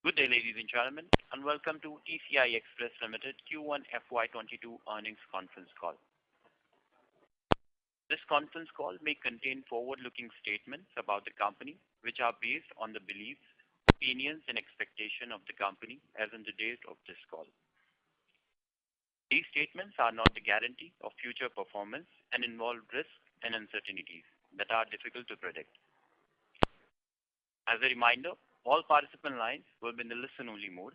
Good day, ladies and gentlemen, and welcome to TCI Express Limited Q1 FY22 earnings conference call. This conference call may contain forward-looking statements about the company, which are based on the beliefs, opinions, and expectation of the company as on the date of this call. These statements are not a guarantee of future performance and involve risks and uncertainties that are difficult to predict. As a reminder, all participant lines will be in the listen-only mode,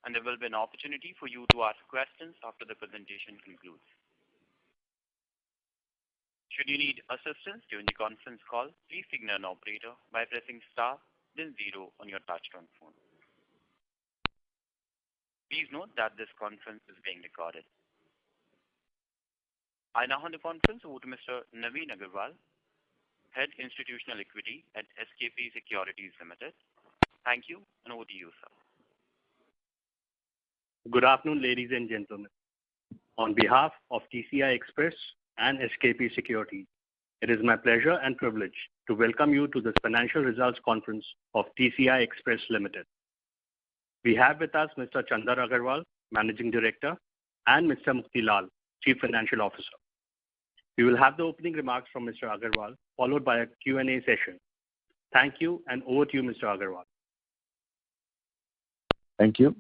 and there will be an opportunity for you to ask questions after the presentation concludes. Should you need assistance during the conference call, please signal an operator by pressing star, then 0 on your touchtone phone. Please note that this conference is being recorded. I now hand the conference over to Mr. Naveen Agarwal, Head Institutional Equity at SKP Securities Limited. Thank you, and over to you, sir. Good afternoon, ladies and gentlemen. On behalf of TCI Express and SKP Securities, it is my pleasure and privilege to welcome you to this financial results conference of TCI Express Limited. We have with us Mr. Chandar Agarwal, Managing Director, and Mr. Mukti Lal, Chief Financial Officer. We will have the opening remarks from Mr. Agarwal, followed by a Q&A session. Thank you, and over to you, Mr. Agarwal. Thank you.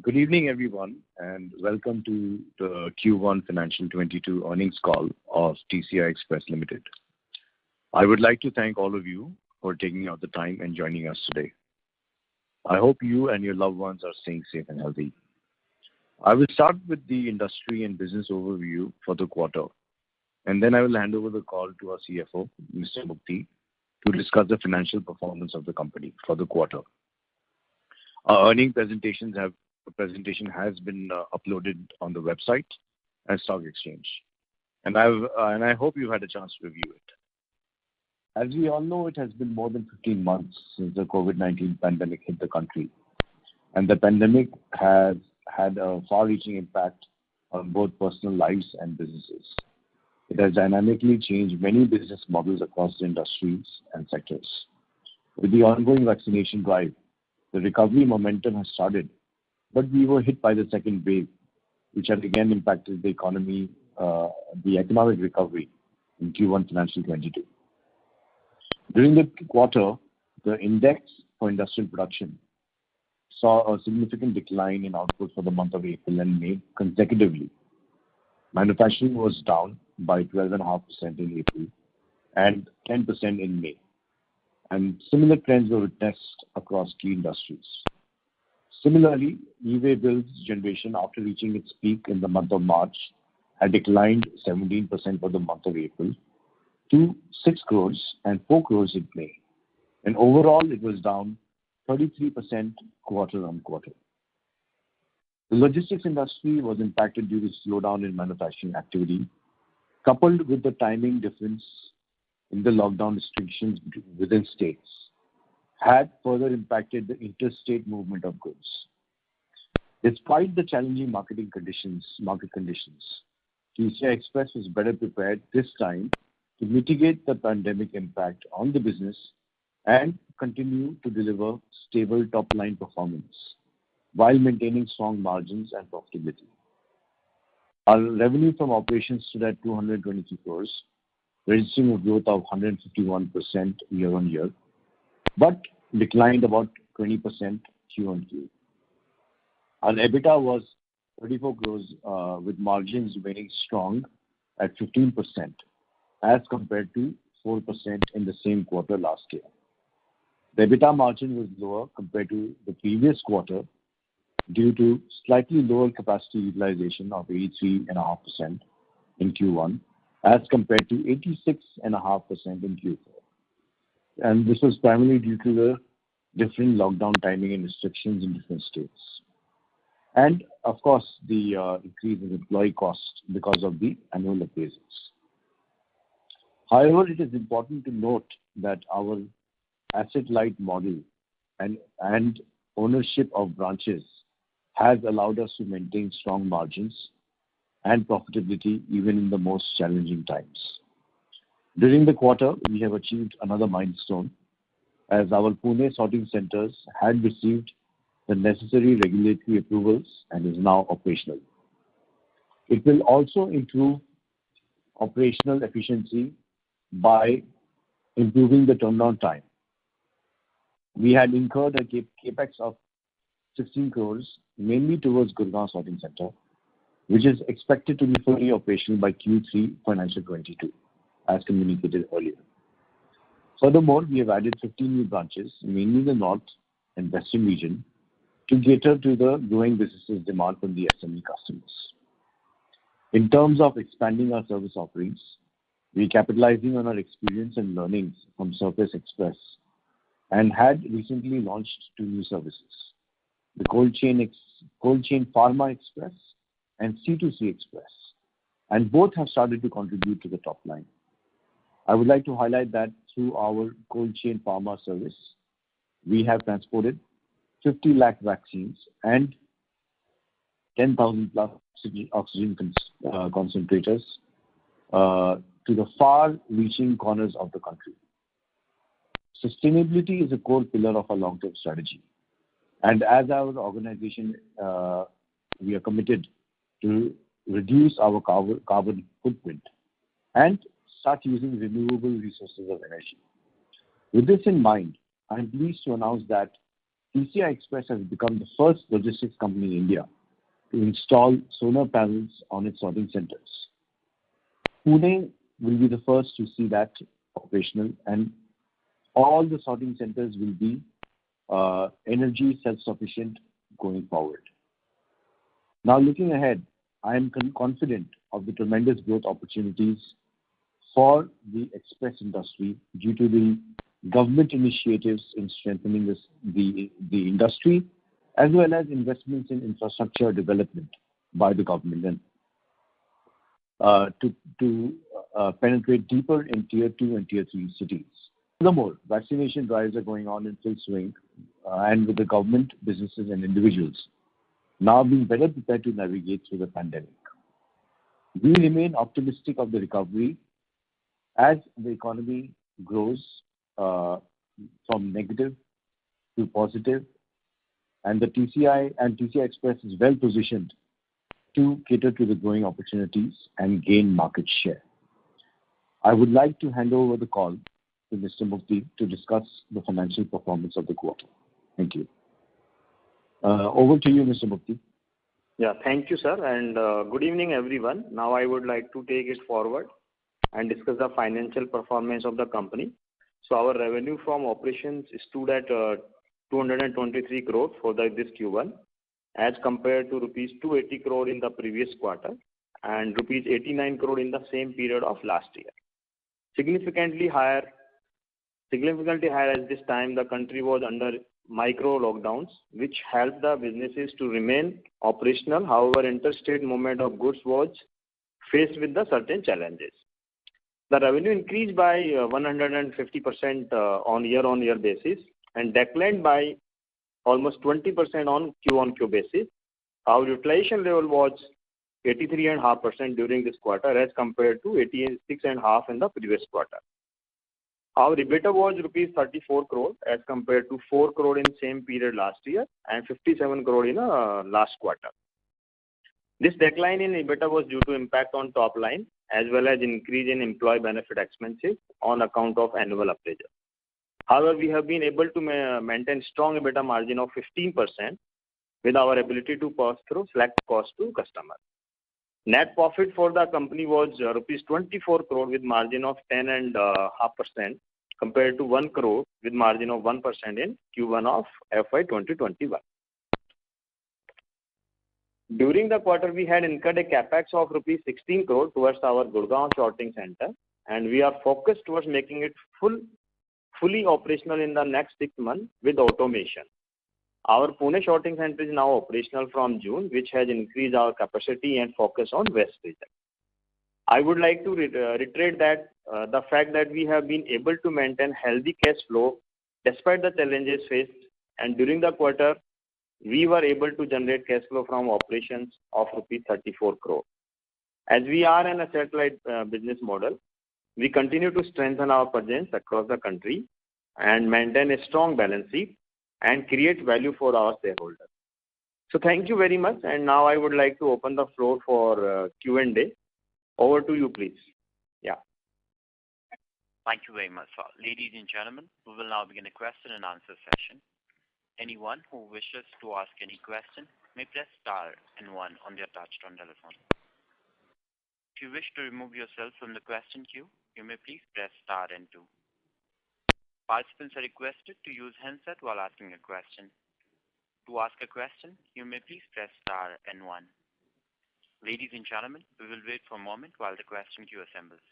Good evening, everyone, and welcome to the Q1 Financial 22 earnings call of TCI Express Limited. I would like to thank all of you for taking out the time and joining us today. I hope you and your loved ones are staying safe and healthy. I will start with the industry and business overview for the quarter, and then I will hand over the call to our CFO, Mr. Mukti, to discuss the financial performance of the company for the quarter. Our earnings presentation has been uploaded on the website and stock exchange, and I hope you had a chance to review it. As we all know, it has been more than 15 months since the COVID-19 pandemic hit the country, and the pandemic has had a far-reaching impact on both personal lives and businesses. It has dynamically changed many business models across the industries and sectors. With the ongoing vaccination drive, the recovery momentum has started, but we were hit by the second wave, which has again impacted the economy, the economic recovery in Q1 Financial 22. During the quarter, the index for industrial production saw a significant decline in output for the month of April and May consecutively. Manufacturing was down by 12.5% in April and 10% in May. And similar trends were witnessed across key industries. Similarly, e-way bills generation, after reaching its peak in the month of March, had declined 17% for the month of April to 6 crores and 4 crores in May. And overall, it was down 33% quarter on quarter. The logistics industry was impacted due to slowdown in manufacturing activity, coupled with the timing difference in the lockdown restrictions within states, had further impacted the interstate movement of goods. Despite the challenging market conditions, TCI Express was better prepared this time to mitigate the pandemic impact on the business and continue to deliver stable top-line performance while maintaining strong margins and profitability. Our revenue from operations stood at 223 crores, registering a growth of 151% year-on-year, but declined about 20% Q-on-Q. Our EBITDA was 34 crores with margins remaining strong at 15% as compared to 4% in the same quarter last year. The EBITDA margin was lower compared to the previous quarter due to slightly lower capacity utilization of 83.5% in Q1 as compared to 86.5% in Q4. And this was primarily due to the different lockdown timing and restrictions in different states. And of course, the increase in employee costs because of the annual appraisals. However, it is important to note that our asset-light model and ownership of branches has allowed us to maintain strong margins and profitability even in the most challenging times. During the quarter, we have achieved another milestone as our Pune sorting centers had received the necessary regulatory approvals and is now operational. It will also improve operational efficiency by improving the turnaround time. We had incurred a capex of 16 crores, mainly towards Gurgaon sorting center, which is expected to be fully operational by Q3 financial 22, as communicated earlier. Furthermore, we have added 15 new branches, mainly in the north and western region, to cater to the growing businesses demand from the SME customers. In terms of expanding our service offerings, we are capitalizing on our experience and learnings from Surface Express and had recently launched 2 new services, the Cold Chain Pharma Express and C2C Express, and both have started to contribute to the top line. I would like to highlight that through our Cold Chain Pharma service, we have transported 50 lakh vaccines and 10,000 plus oxygen concentrators to the far-reaching corners of the country. Sustainability is a core pillar of our long-term strategy, and as our organization, we are committed to reduce our carbon footprint and start using renewable resources of energy. With this in mind, I am pleased to announce that TCI Express has become the first logistics company in India to install solar panels on its sorting centers. Pune will be the first to see that operational, and all the sorting centers will be energy self-sufficient going forward. Now looking ahead, I am confident of the tremendous growth opportunities for the express industry due to the government initiatives in strengthening the industry, as well as investments in infrastructure development by the government to penetrate deeper in Tier 2 and Tier 3 cities. Furthermore, vaccination drives are going on in full swing, and with the government, businesses and individuals now being better prepared to navigate through the pandemic. We remain optimistic of the recovery as the economy grows from negative to positive, and the TCI Express is well positioned to cater to the growing opportunities and gain market share. I would like to hand over the call to Mr. Mufti to discuss the financial performance of the quarter. Thank you. Over to you, Mr. Mufti. Yeah, thank you, sir, and good evening, everyone. Now I would like to take it forward and discuss the financial performance of the company. So our revenue from operations stood at 223 crore for this Q1, as compared to rupees 280 crore in the previous quarter and rupees 89 crore in the same period of last year. Significantly higher as this time the country was under micro lockdowns, which helped the businesses to remain operational. However, interstate movement of goods was faced with the certain challenges. The revenue increased by 150% on year-on-year basis and declined by almost 20% on Q-on-Q basis. Our utilization level was 83.5% during this quarter as compared to 86.5% in the previous quarter. Our EBITDA was rupees 34 crore as compared to 4 crore in same period last year and 57 crore in last quarter. This decline in EBITDA was due to impact on top line as well as increase in employee benefit expenses on account of annual appraisal. However, we have been able to maintain strong EBITDA margin of 15% with our ability to pass through select cost to customer. Net profit for the company was rupees 24 crore with margin of 10.5% compared to 1 crore with margin of 1% in Q1 of FY 2021. During the quarter, we had incurred a capex of rupees 16 crore towards our Gurgaon sorting center, and we are focused towards making it fully operational in the next 6 months with automation. Our Pune sorting center is now operational from June, which has increased our capacity and focus on West region. I would like to reiterate that the fact that we have been able to maintain healthy cash flow despite the challenges faced, and during the quarter, we were able to generate cash flow from operations of rupees 34 crore. As we are in a satellite business model, we continue to strengthen our presence across the country and maintain a strong balance sheet and create value for our shareholders. So thank you very much. And now I would like to open the floor for Q&A. Over to you, please. Yeah. Thank you very much, sir. Ladies and gentlemen, we will now begin the question and answer session. Anyone who wishes to ask any question may press star and one on their touchtone telephone. If you wish to remove yourself from the question queue, you may please press star and two. Participants are requested to use handset while asking a question. To ask a question, you may please press star and one. Ladies and gentlemen, we will wait for a moment while the question queue assembles.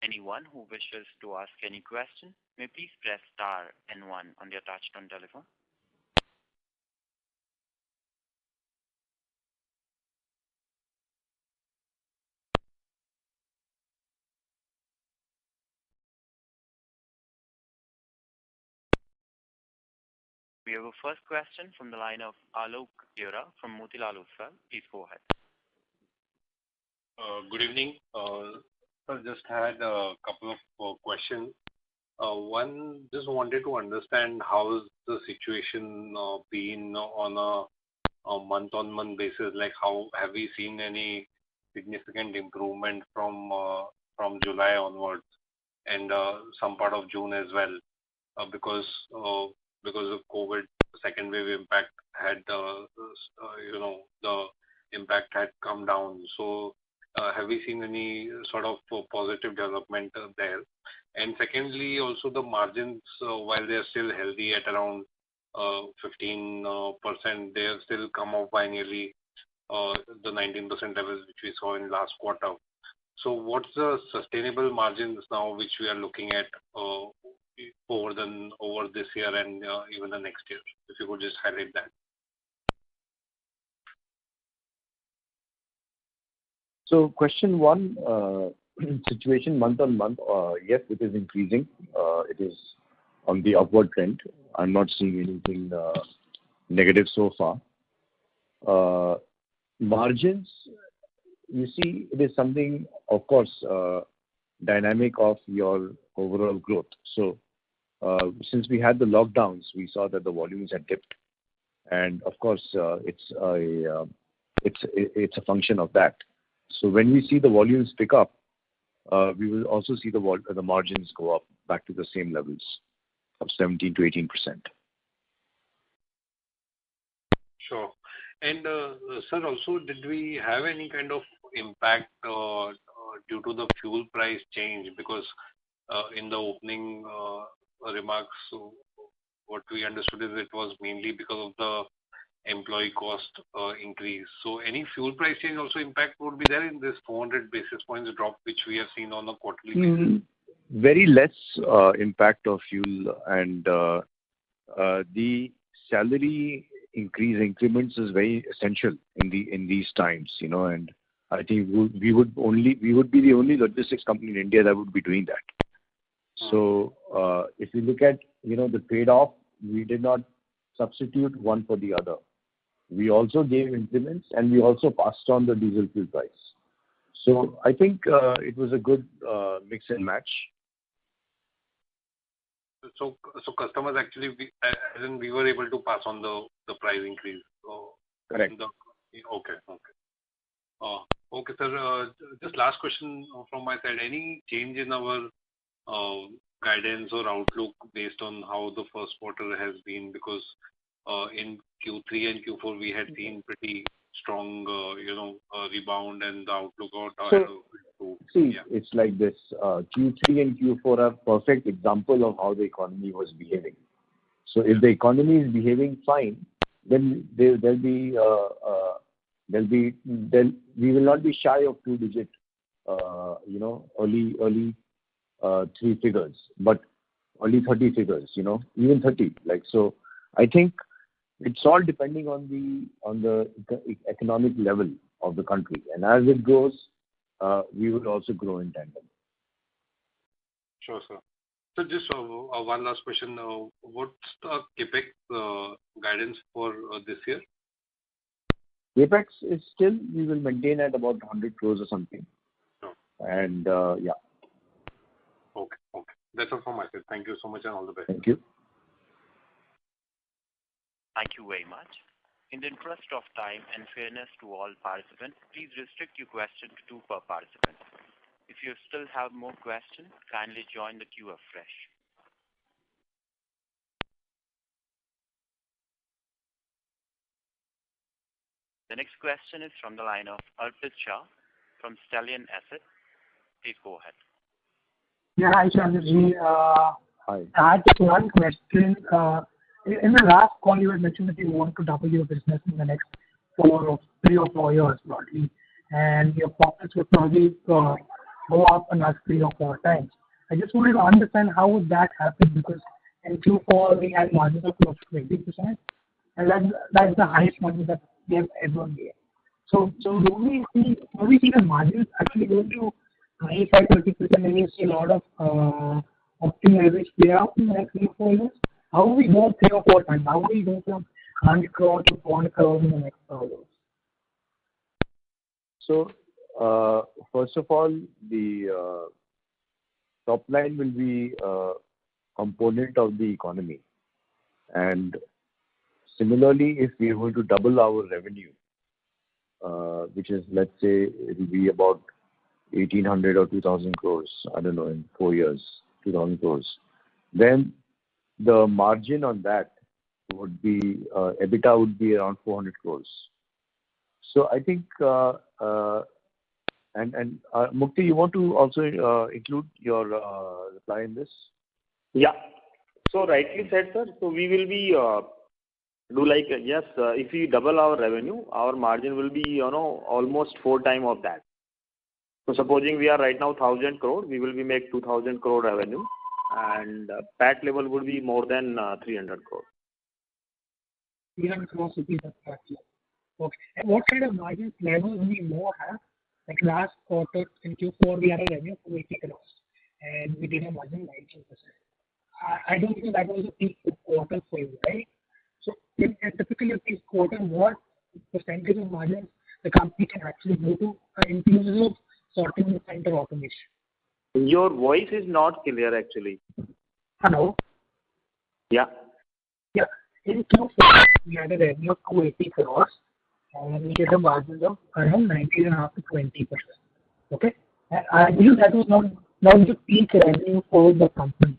Anyone who wishes to ask any question may please press star and one on their touchtone telephone. We have a first question from the line of Alok Deora from Motilal Oswal. Please go ahead. Good evening. I just had a couple of questions. One, just wanted to understand how is the situation been on a month-on-month basis? Like, how have we seen any significant improvement from July onwards and some part of June as well? Because of COVID, second wave impact had the impact had come down. So have we seen any sort of positive development there? And secondly, also the margins, while they are still healthy at around 15%, they have still come up by nearly the 19% levels which we saw in last quarter. So what's the sustainable margins now which we are looking at over this year and even the next year? If you could just highlight that. So question one, situation month on month, yes, it is increasing. It is on the upward trend. I'm not seeing anything negative so far. Margins, you see, it is something, of course, dynamic of your overall growth. So since we had the lockdowns, we saw that the volumes had dipped, and of course, it's a function of that. So when we see the volumes pick up, we will also see the margins go up back to the same levels of 17 to 18%. Sure. And sir, also, did we have any kind of impact due to the fuel price change? Because in the opening remarks, what we understood is it was mainly because of the employee cost increase. So any fuel price change also impact would be there in this 400 basis points drop which we have seen on a quarterly basis? Very less impact of fuel, and the salary increments is very essential in these times, and I think we would be the only logistics company in India that would be doing that. So if you look at the trade-off, we did not substitute one for the other. We also gave increments, and we also passed on the diesel fuel price. So I think it was a good mix and match. So customers actually, we were able to pass on the price increase. So correct. Okay, sir. Just last question from my side. Any change in our guidance or outlook based on how the first quarter has been? Because in Q3 and Q4 we had seen pretty strong, rebound, and the outlook It's like this. Q3 and Q4 are perfect example of how the economy was behaving. So if the economy is behaving fine, then we will not be shy of 2-digit, early 3 figures. But only 30 figures, even 30. So I think it's all depending on the economic level of the country. And as it grows, we will also grow in tandem. Sure, sir. So just one last question. What's the CapEx guidance for this year? CapEx is still, we will maintain at about 100 crores or something. Sure. And yeah. Okay. That's all from my side. Thank you so much and all the best. Thank you. Thank you very much. In the interest of time and fairness to all participants, please restrict your question to 2 per participant. If you still have more questions, kindly join the queue afresh. The next question is from the line of Arpit Shah from Stallion Asset. Please go ahead. Yeah, hi, Chandraji. Hi. I had just one question. In the last call, you had mentioned that you want to double your business in the next 3 or 4 years, broadly, and your profits would probably go up another 3 or 4 times. I just wanted to understand how would that happen, because in Q4 we had margins of close to 20%, and that's the highest margin that we have ever made. So do we see the margins actually going to 25-30%, and you see a lot of optimal average play out in the next 3 or 4 years? How will we go 3 or 4 times? How will we go from 100 crore to 400 crore in the next 4 years? So, first of all, the top line will be a component of the economy. And similarly, if we are going to double our revenue, which is, let's say, it will be about 1,800 or 2,000 crores, I don't know, in 4 years, 2,000 crores, then the margin on that would be, EBITDA would be around 400 crores. So I think, and Mukti, you want to also include your reply in this? Yeah. So rightly said, sir. So we will be if we double our revenue, our margin will be almost 4 times of that. So supposing we are right now 1,000 crore, we will be make 2,000 crore revenue, and PAT level would be more than 300 crore. 300 crores would be the PAT level. Okay. And what kind of margin levels we more have? Like last quarter in Q4, we had a revenue of 80 crores, and we did a margin 19%. I don't think that was a peak quarter for you, right? So typically a peak quarter, what percentage of margins the company can actually go to in terms of sorting center automation? Your voice is not clear actually. Hello? Yeah. Yeah. In Q4, we had a revenue of 280 crores, and we did a margin of around 19.5 to 20%. Okay? And I believe that was not the peak revenue for the company.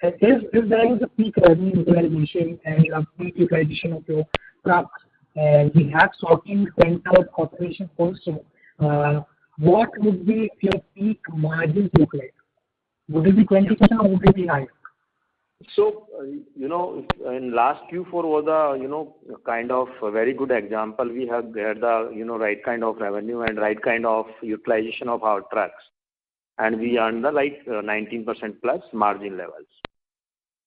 If there is a peak revenue utilization and a peak utilization of your trucks, and we have sorting center operation also, what would be your peak margins look like? Would it be 20% or would it be higher? So, in last Q4 was a, kind of a very good example. We have had the, right kind of revenue and right kind of utilization of our trucks. And we earned the 19% plus margin levels.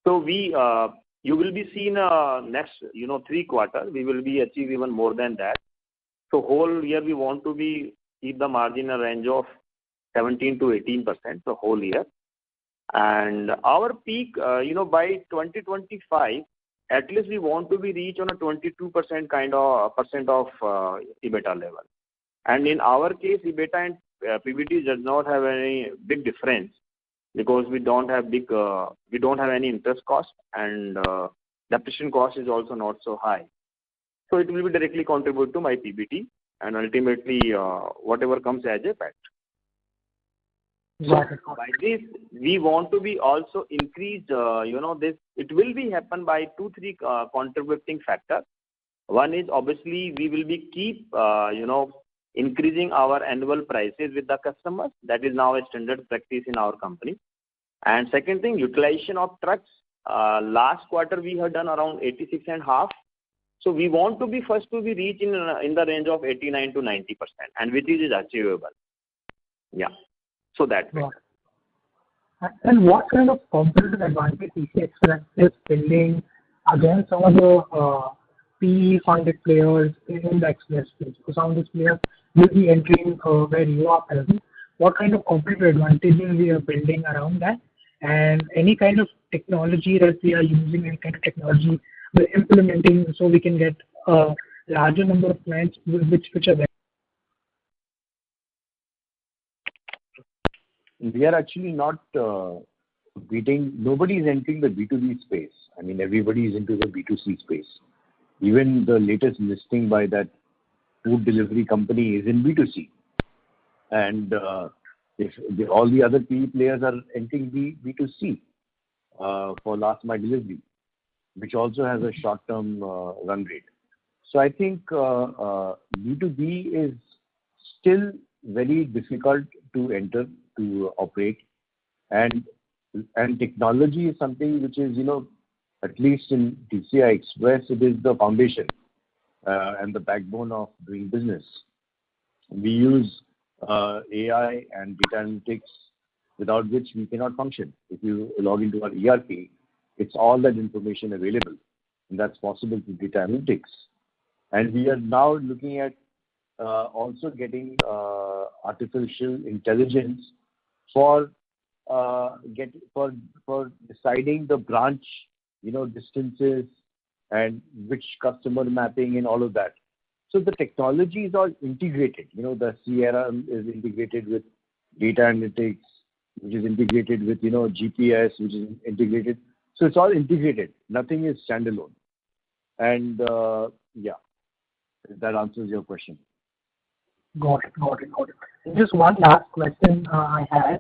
So you will be seeing next, 3 quarters, we will be achieve even more than that. So whole year we want to keep the margin in a range of 17 to 18%, the whole year. And our peak, by 2025, at least we want to be reach on a 22% kind of percent of EBITDA level. And in our case, EBITDA and PBT does not have any big difference, because we don't have any interest cost, and depreciation cost is also not so high. So it will be directly contribute to my PBT, and ultimately whatever comes as a PAT. So by this, we want to be also increase, this, it will be happen by 2-3 contributing factors. One is obviously we will be keep, increasing our annual prices with the customers. That is now a standard practice in our company. And second thing, utilization of trucks. Last quarter we have done around 86.5. So we want to be first to be reach in the range of 89 to 90%, and which is achievable. Yeah. So that way. And what kind of competitive advantage TCI Express is building against some of the PE-funded players in the express space? So some of these players will be entering where you are present. What kind of competitive advantages we are building around that? And any kind of technology that we are using, any kind of technology we're implementing so we can get a larger number of clients which are there. We are actually not competing. Nobody is entering the B2B space. I mean, everybody is into the B2C space. Even the latest listing by that food delivery company is in B2C. And all the other PE players are entering B2C for last mile delivery, which also has a short-term run rate. So I think B2B is still very difficult to enter, to operate, and technology is something which is, at least in TCI Express, it is the foundation and the backbone of doing business. We use AI and data analytics, without which we cannot function. If you log into our ERP, it's all that information available, and that's possible through data analytics. And we are now looking at also getting artificial intelligence for deciding the branch, distances and which customer mapping and all of that. So the technology is all integrated. The CRM is integrated with data analytics, which is integrated with, GPS, which is integrated. So it's all integrated. Nothing is standalone. And if that answers your question. Got it. Just one last question I had.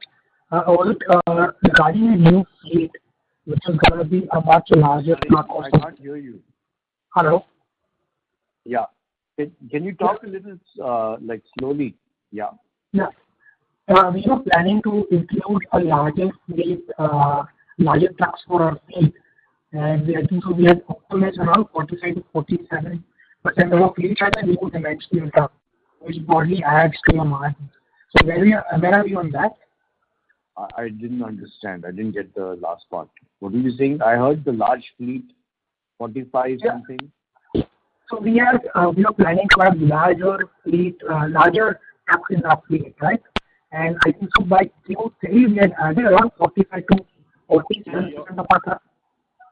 Regarding a new fleet, which is going to be a much larger truck. I can't hear you. Hello? Yeah. Can you talk a little slowly? Yeah. Yeah. We were planning to include a larger fleet, larger trucks for our fleet. And I think so we had optimized around 45 to 47% of our fleet has a new dimensional truck, which broadly adds to your margin. So where are we on that? I didn't understand. I didn't get the last part. What were you saying? I heard the large fleet, 45 something. So we are planning to have larger trucks in our fleet, right? And I think so by Q3 we had added around 45 to 47% of our trucks.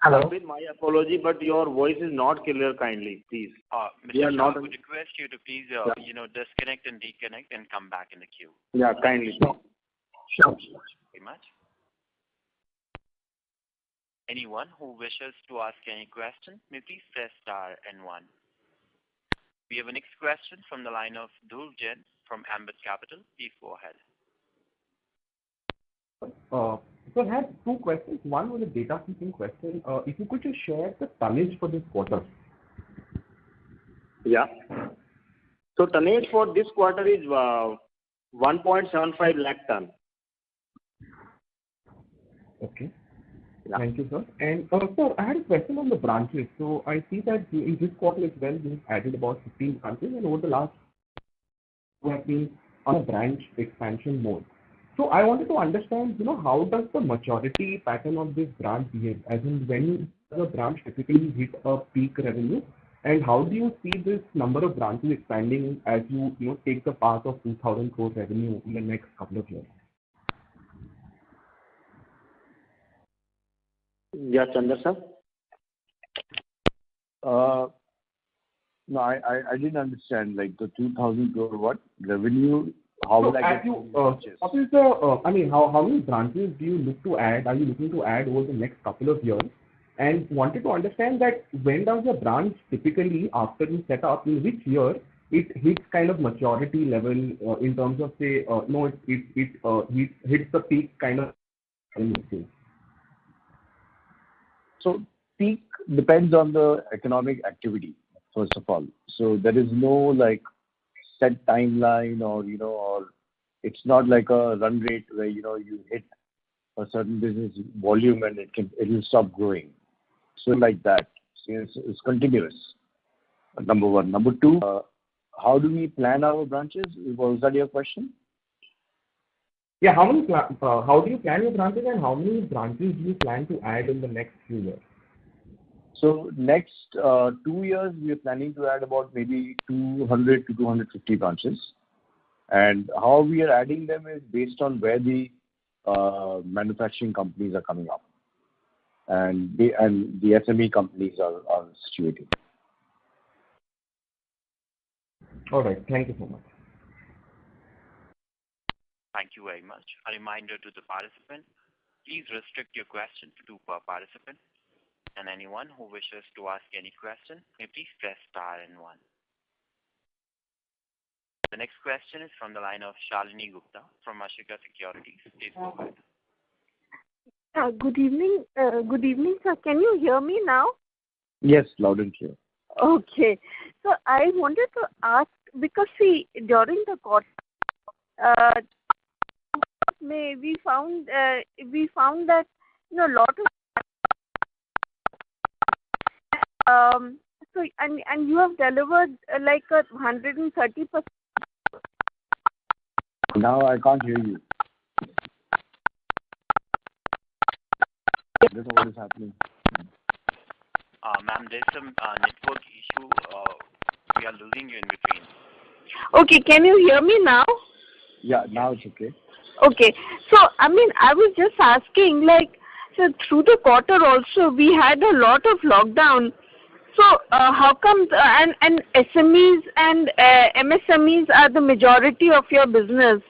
Hello. With my apology, but your voice is not clear. Kindly, please. Mr. Shah, I would request you to please, disconnect and reconnect and come back in the queue. Yeah, kindly. Sure. Very much. Anyone who wishes to ask any question, may please press star and 1. We have a next question from the line of Dhruv Jain from Ambit Capital. Please go ahead. So I had 2 questions. One was a data keeping question. If you could just share the tonnage for this quarter. Yeah. So tonnage for this quarter is 1.75 lakh ton. Okay. Yeah. Thank you, sir. And sir, I had a question on the branches. So I see that in this quarter as well, we've added about 15 branches, and over the last we have been on a branch expansion mode. So I wanted to understand, how does the maturity pattern of this branch behave? As in, when does a branch typically hit a peak revenue? And how do you see this number of branches expanding as you take the path of 2,000 crore revenue in the next couple of years? Yeah, Chandra sir. No, I didn't understand. Like the 2,000 crore what revenue? How will I get branches? What is the? How many branches do you look to add? Are you looking to add over the next couple of years? And wanted to understand that when does a branch typically, after you set up, in which year it hits kind of maturity level in terms of say, it hits the peak kind of. So peak depends on the economic activity, first of all. So there is no set timeline or it's not like a run rate where you hit a certain business volume and it will stop growing. So like that, it's continuous. Number 1. Number 2, how do we plan our branches? Was that your question? Yeah, how do you plan your branches, and how many branches do you plan to add in the next few years? So next 2 years, we are planning to add about maybe 200 to 250 branches. And how we are adding them is based on where the manufacturing companies are coming up, and the SME companies are situated. All right. Thank you so much. Thank you very much. A reminder to the participant, please restrict your question to 2 per participant. And anyone who wishes to ask any question, may please press star and 1. The next question is from the line of Shalini Gupta from Ashika Securities. Please go ahead. Good evening. Good evening, sir. Can you hear me now? Yes, loud and clear. Okay. So I wanted to ask, because see, during the quarter, we found that a lot of so and you have delivered like 130%. Now I can't hear you. I don't know what is happening. Ma'am, there's some network issue. We are losing you in between. Okay, can you hear me now? Yeah, now it's okay. Okay. So, I was just asking, so through the quarter also, we had a lot of lockdown. So, how come, and SMEs and MSMEs are the majority of your business.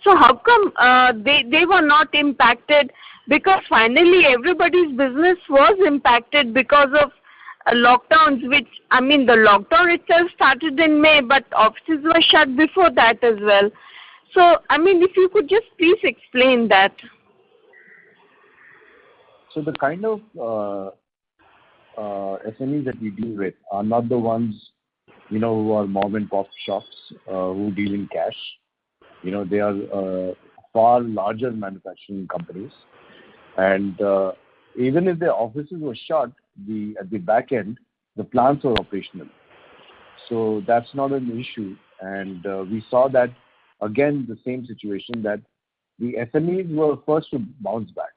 So, how come they were not impacted? Because finally, everybody's business was impacted because of lockdowns, the lockdown itself started in May, but offices were shut before that as well. So, if you could just please explain that. So the kind of SMEs that we deal with are not the ones, who are mom and pop shops who deal in cash. They are far larger manufacturing companies. And even if their offices were shut, at the back end, the plants were operational. So that's not an issue. And we saw that, again, the same situation, that the SMEs were first to bounce back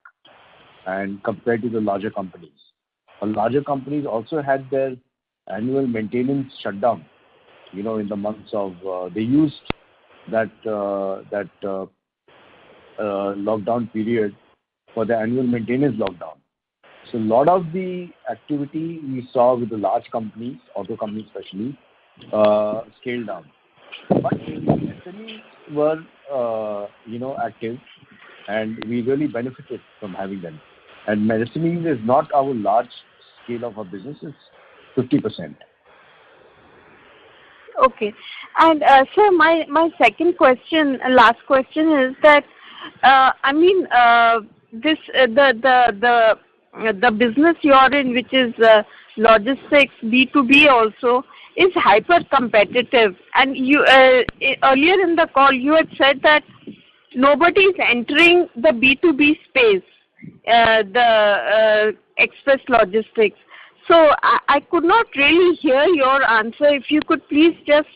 and compared to the larger companies. The larger companies also had their annual maintenance shutdown, in the months of, they used that lockdown period for the annual maintenance lockdown. So a lot of the activity we saw with the large companies, auto companies especially, scaled down. But SMEs were, active, and we really benefited from having them. And SMEs is not our large scale of our business, it's 50%. Okay. And sir, my second question, last question is that, the business you're in, which is logistics, B2B also, is hyper competitive. And you earlier in the call, you had said that nobody is entering the B2B space, the express logistics. So I could not really hear your answer. If you could please just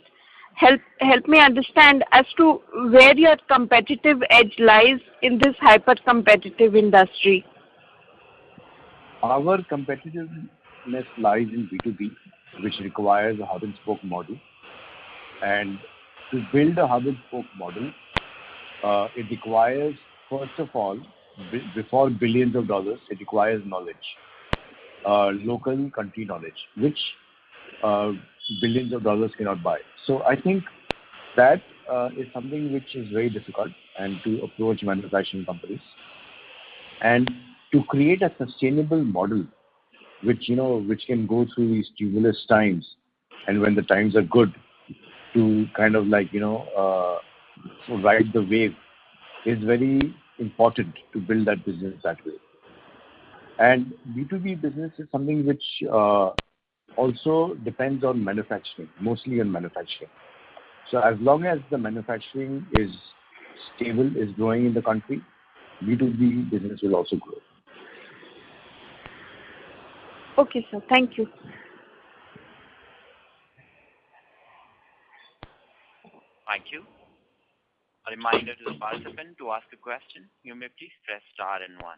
help me understand as to where your competitive edge lies in this hyper competitive industry. Our competitiveness lies in B2B, which requires a hub and spoke model. And to build a hub and spoke model, it requires, first of all, before billions of dollars, it requires knowledge, local country knowledge, which billions of dollars cannot buy. So I think that is something which is very difficult, and to approach manufacturing companies. And to create a sustainable model which can go through these tumultuous times, and when the times are good, to kind of ride the wave, is very important to build that business that way. And B2B business is something which also depends on manufacturing, mostly on manufacturing. So as long as the manufacturing is stable, is growing in the country, B2B business will also grow. Okay, sir. Thank you. Thank you. A reminder to the participant to ask a question. You may please press star and one.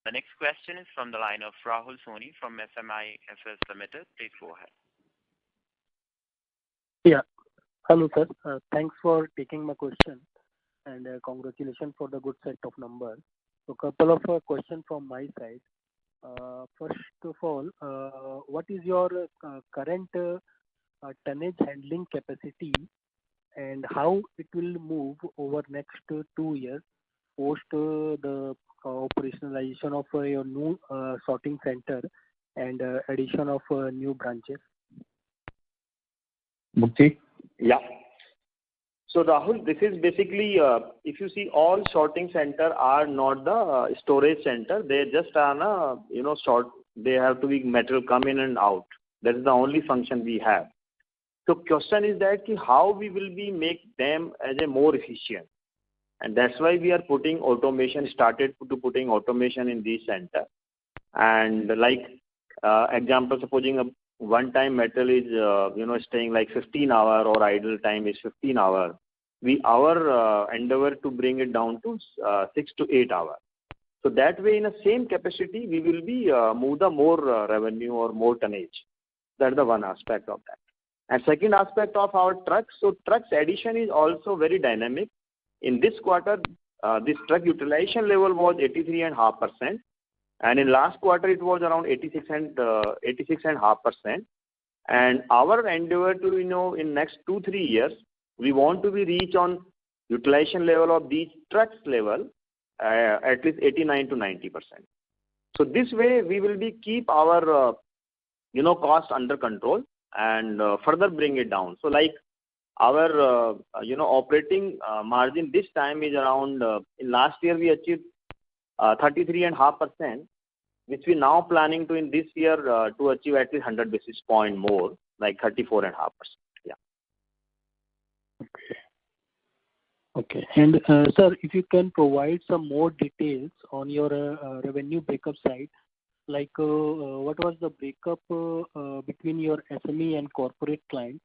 The next question is from the line of Rahul Soni from SMIFS Limited. Please go ahead. Yeah. Hello, sir. Thanks for taking my question, and congratulations for the good set of numbers. So couple of questions from my side. First of all, what is your current tonnage handling capacity, and how it will move over next 2 years post the operationalization of your new sorting center and addition of new branches? Mukti? Yeah. So Rahul, this is basically, if you see, all sorting center are not the storage center. They just are sort. They have to be material come in and out. That is the only function we have. So question is that how we will be make them as a more efficient, and that's why we are putting automation. Started to putting automation in this center, and like example, supposing a one-time metal is staying like 15 hour or idle time is 15 hour. Our endeavor to bring it down to 6 to 8 hour. So that way, in the same capacity, we will be move the more revenue or more tonnage. That's the one aspect of that. And second aspect of our trucks. So trucks addition is also very dynamic. In this quarter, this truck utilization level was 83.5%. And in last quarter, it was around 86.5%. And our endeavor to, in next 2-3 years, we want to be reach on utilization level of these trucks level at least 89 to 90%. So this way, we will be keep our, cost under control and further bring it down. So like our, operating margin this time is around, in last year, we achieved 33.5%, which we now planning to in this year to achieve at least 100 basis point more, like 34.5%. Yeah. Okay. And sir, if you can provide some more details on your revenue breakup side, like what was the breakup between your SME and corporate client,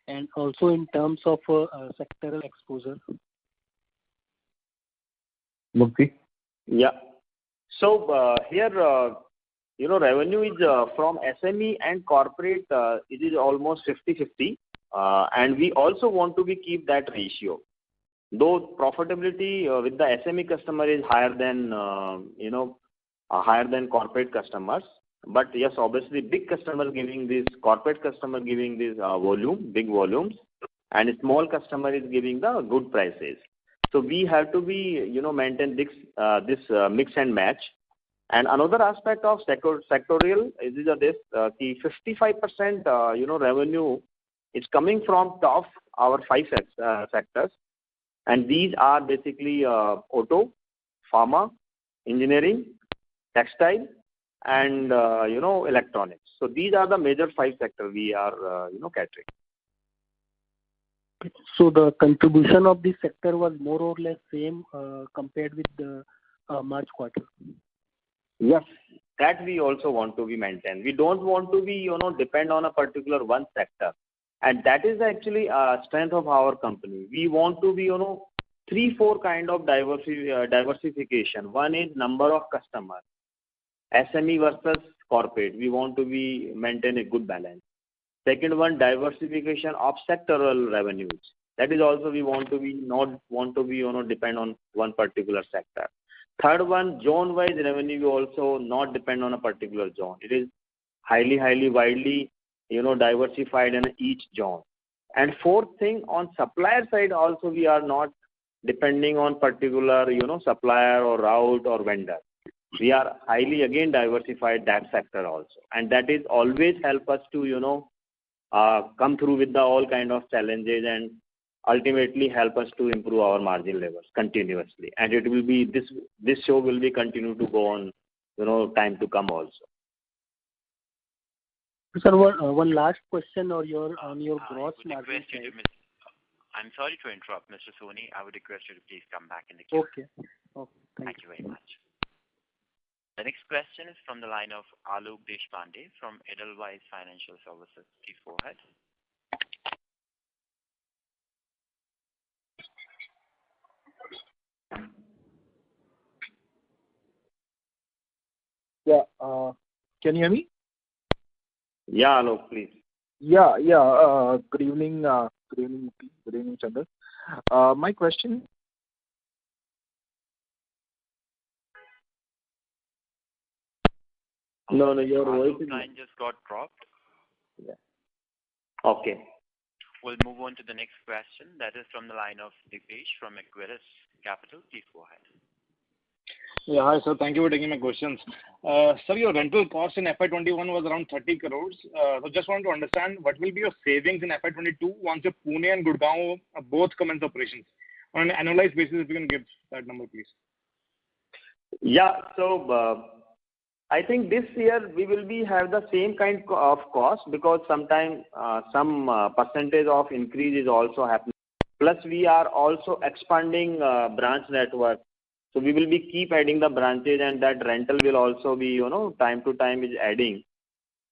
and also in terms of sectoral exposure? Mukti? Yeah. So here, revenue is from SME and corporate, it is almost 50-50. And we also want to be keep that ratio. Though profitability with the SME customer is higher than, higher than corporate customers. But yes, obviously, big customers giving this, corporate customer giving this volume, big volumes, and small customer is giving the good prices. So we have to be, maintain this mix and match. And another aspect of sectorial is this, the 55%, revenue is coming from top our 5 sectors. And these are basically auto, pharma, engineering, textile, and, electronics. So these are the major 5 sectors we are, catering. So the contribution of this sector was more or less same compared with the March quarter? Yes, that we also want to be maintained. We don't want to be, depend on a particular one sector. And that is actually a strength of our company. We want to be, 3-4 kind of diversification. One is number of customers. SME versus corporate. We want to be maintain a good balance. Second one, diversification of sectoral revenues. That is also we want to be not want to be depend on one particular sector. Third one, zone-wise revenue we also not depend on a particular zone. It is highly widely diversified in each zone. And fourth thing, on supplier side also we are not depending on particular supplier or route or vendor. We are highly again diversified that sector also, and that is always help us to come through with the all kind of challenges and ultimately help us to improve our margin levels continuously. And it will be this show will be continue to go on, time to come also. Sir, one last question on your gross margin side. I'm sorry to interrupt, Mr. Soni. I would request you to please come back in the queue. Okay. Thank you very much. The next question is from the line of Alok Deshpande from Edelweiss Financial Services. Please go ahead. Yeah. Can you hear me? Yeah, Alok, please. Yeah. Good evening. Good evening, Mukti. Good evening, Chandra. My question. No, your voice is. Line just got dropped. Yeah. Okay. We'll move on to the next question. That is from the line of Dipesh from Equirus Capital. Please go ahead. Yeah, hi, sir. Thank you for taking my questions. Sir, your rental cost in FY21 was around 30 crores. So just want to understand what will be your savings in FY22 once your Pune and Gurgaon both commence operations. On an annualized basis, if you can give that number, please. Yeah. So I think this year we will have the same kind of cost because sometimes some percentage of increase is also happening. Plus, we are also expanding branch network. So we will keep adding the branches, and that rental will also be, time to time is adding.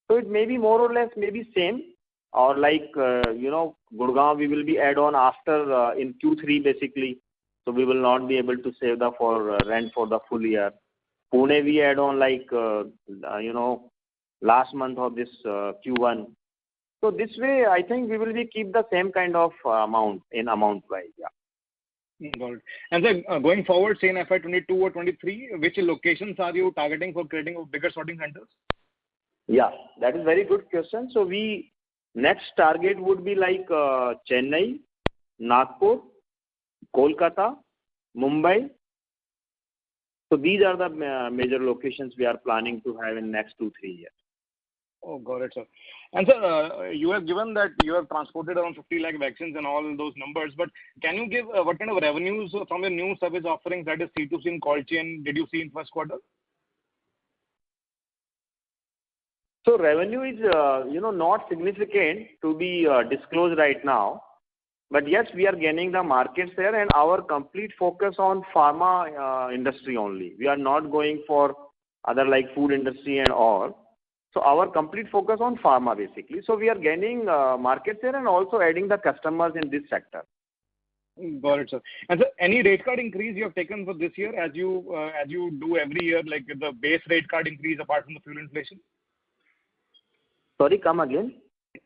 So it may be more or less maybe same, or like, Gurgaon we will add on after in Q3 basically. So we will not be able to save the for rent for the full year. Pune we add on like, last month of this Q1. So this way, I think we will keep the same kind of amount wise. Yeah. Got it. And sir, going forward, say in FY22 or 23, which locations are you targeting for creating bigger sorting centers? Yeah, that is very good question. So next target would be like Chennai, Nagpur, Kolkata, Mumbai. So these are the major locations we are planning to have in next 2-3 years. Oh, got it, sir. And sir, you have given that you have transported around 50 lakh vaccines and all those numbers, but can you give what kind of revenues from your new service offerings, that is C2C and cold chain, did you see in first quarter? So revenue is, not significant to be disclosed right now. But yes, we are gaining the market share and our complete focus on pharma industry only. We are not going for other like food industry and all. So our complete focus on pharma basically. So we are gaining market share and also adding the customers in this sector. Got it, sir. And sir, any rate card increase you have taken for this year as you do every year, like the base rate card increase apart from the fuel inflation? Sorry, come again.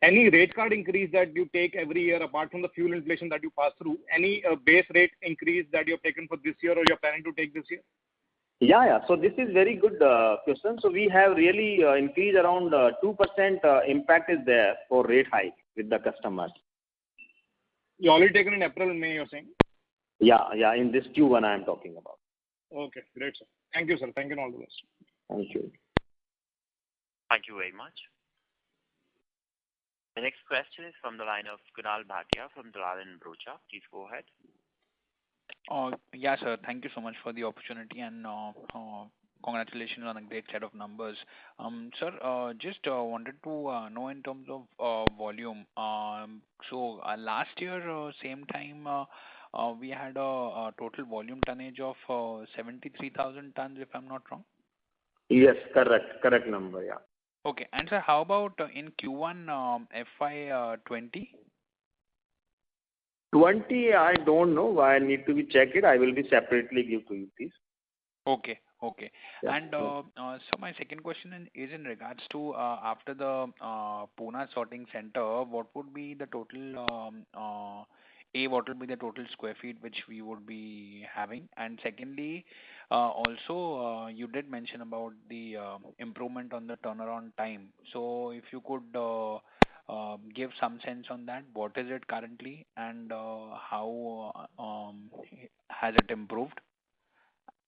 Any rate card increase that you take every year apart from the fuel inflation that you pass through? Any base rate increase that you have taken for this year or you are planning to take this year? Yeah. So this is very good question. So we have really increased around 2% impact is there for rate hike with the customers. You already taken in April and May, you're saying? Yeah. In this Q1 I am talking about. Okay, great, sir. Thank you, sir. Thank you and all the best. Thank you. Thank you very much. The next question is from the line of Kunal Bhatia from Dalal & Broacha. Please go ahead. Yeah, sir. Thank you so much for the opportunity and congratulations on a great set of numbers. Sir, just wanted to know in terms of volume. So last year, same time, we had a total volume tonnage of 73,000 tons, if I'm not wrong. Yes, correct number, yeah. Okay, and sir, how about in Q1 FY20? 20, I don't know. I need to be check it. I will be separately give to you, please. Okay. Yeah. And so my second question is in regards to after the Pune sorting center, what would be the total what will be the total square feet which we would be having? And secondly, also you did mention about the improvement on the turnaround time. So if you could give some sense on that, what is it currently and how has it improved?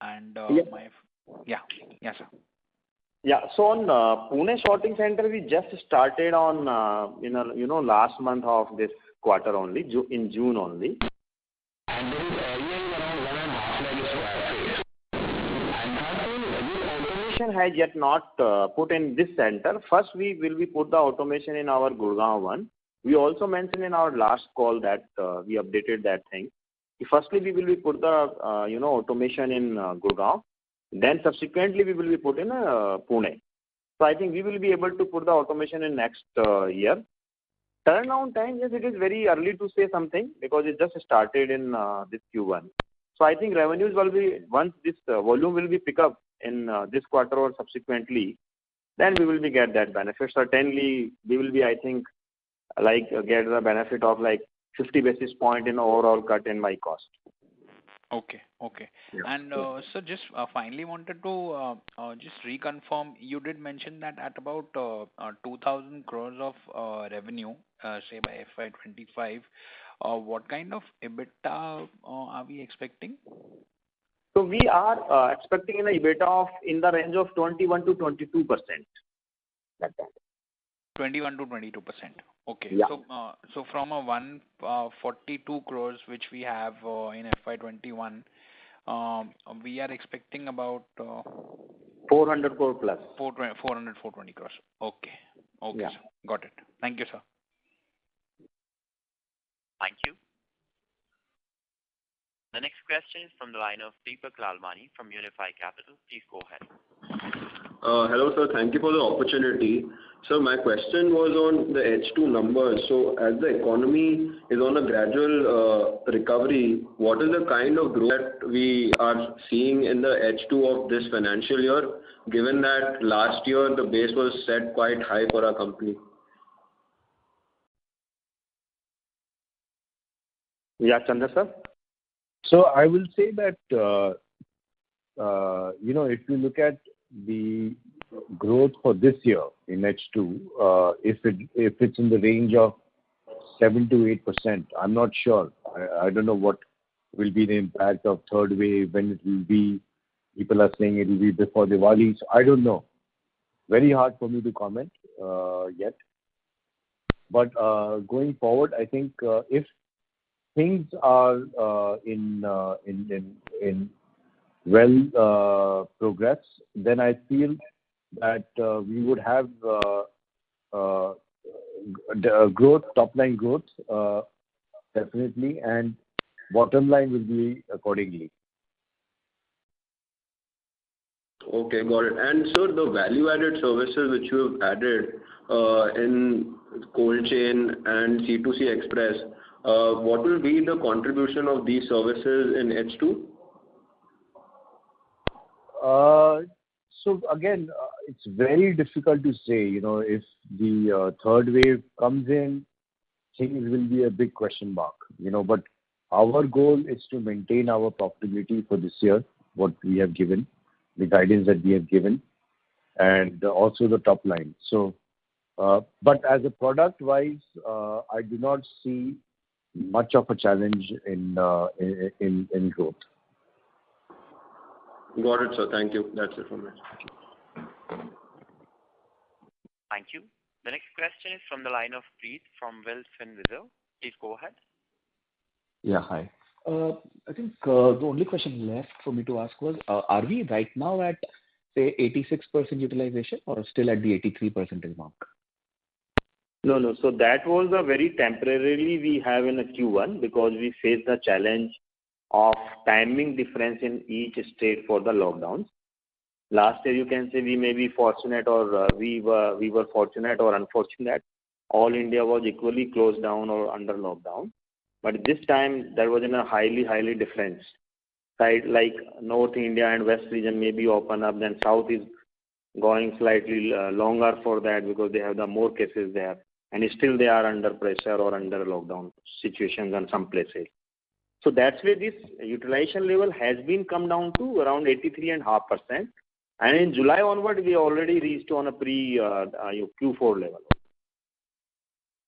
And Yeah. Yes, sir. Yeah. So on Pune sorting center, we just started on last month of this quarter only, in June only. And there is yield around 1.5 lakh square feet. And that automation has yet not put in this center. First, we will put the automation in our Gurgaon one. We also mentioned in our last call that we updated that thing. Firstly, we will put the automation in Gurgaon. Then subsequently we will put in Pune. So I think we will be able to put the automation in next year. Turnaround time, yes, it is very early to say something because it just started in this Q1. So I think revenues will be, once this volume will be pick up, in this quarter or subsequently, then we will get that benefit. Certainly, we will be, I think, get the benefit of 50 basis point in overall cut in my cost. Okay. Okay. Yeah. And so just finally wanted to just reconfirm, you did mention that at about 2,000 crores of revenue, say by FY25, what kind of EBITDA are we expecting? So we are expecting an EBITDA of in the range of 21 to 22%. That kind. 21 to 22%. Okay. Yeah. So from a 142 crores which we have in FY21, we are expecting about 400 crore plus. 420 crores. Okay. Okay, Yeah. sir. Got it. Thank you, sir. Thank you. The next question is from the line of Deepak Lalwani from Unifi Capital. Please go ahead. Hello, sir. Thank you for the opportunity. So my question was on the H2 numbers. So as the economy is on a gradual recovery, what is the kind of growth that we are seeing in the H2 of this financial year, given that last year the base was set quite high for our company? Yeah, Chandra sir. So I will say that, if you look at the growth for this year in H2, if it's in the range of 7 to 8%, I'm not sure. I don't know what will be the impact of third wave, when it will be. People are saying it will be before Diwali. So I don't know. Very hard for me to comment yet. But going forward, I think if things are in progress, then I feel that we would have growth, top line growth, definitely, and bottom line will be accordingly. Okay, got it. And sir, the value-added services which you have added in cold chain and C2C Express, what will be the contribution of these services in H2? So again, it's very difficult to say. If the third wave comes in, things will be a big question mark. But our goal is to maintain our profitability for this year, what we have given, the guidance that we have given, and also the top line. So, but as a product wise, I do not see much of a challenge in growth. Got it, sir. Thank you. That's it from me. Thank you. The next question is from the line of Preet from Wealth Finvisor. Please go ahead. Yeah, hi. I think the only question left for me to ask was, are we right now at, say, 86% utilization or still at the 83% mark? No. So that was a very temporarily we have in a Q1 because we faced the challenge of timing difference in each state for the lockdowns. Last year, you can say we may be fortunate or we were fortunate or unfortunate. All India was equally closed down or under lockdown. But this time, there was a highly difference. Side like North India and West region may be open up, then South is going slightly longer for that because they have the more cases there. And still they are under pressure or under lockdown situations in some places. So that's why this utilization level has been come down to around 83.5%. And in July onward, we already reached on a pre-Q4 level.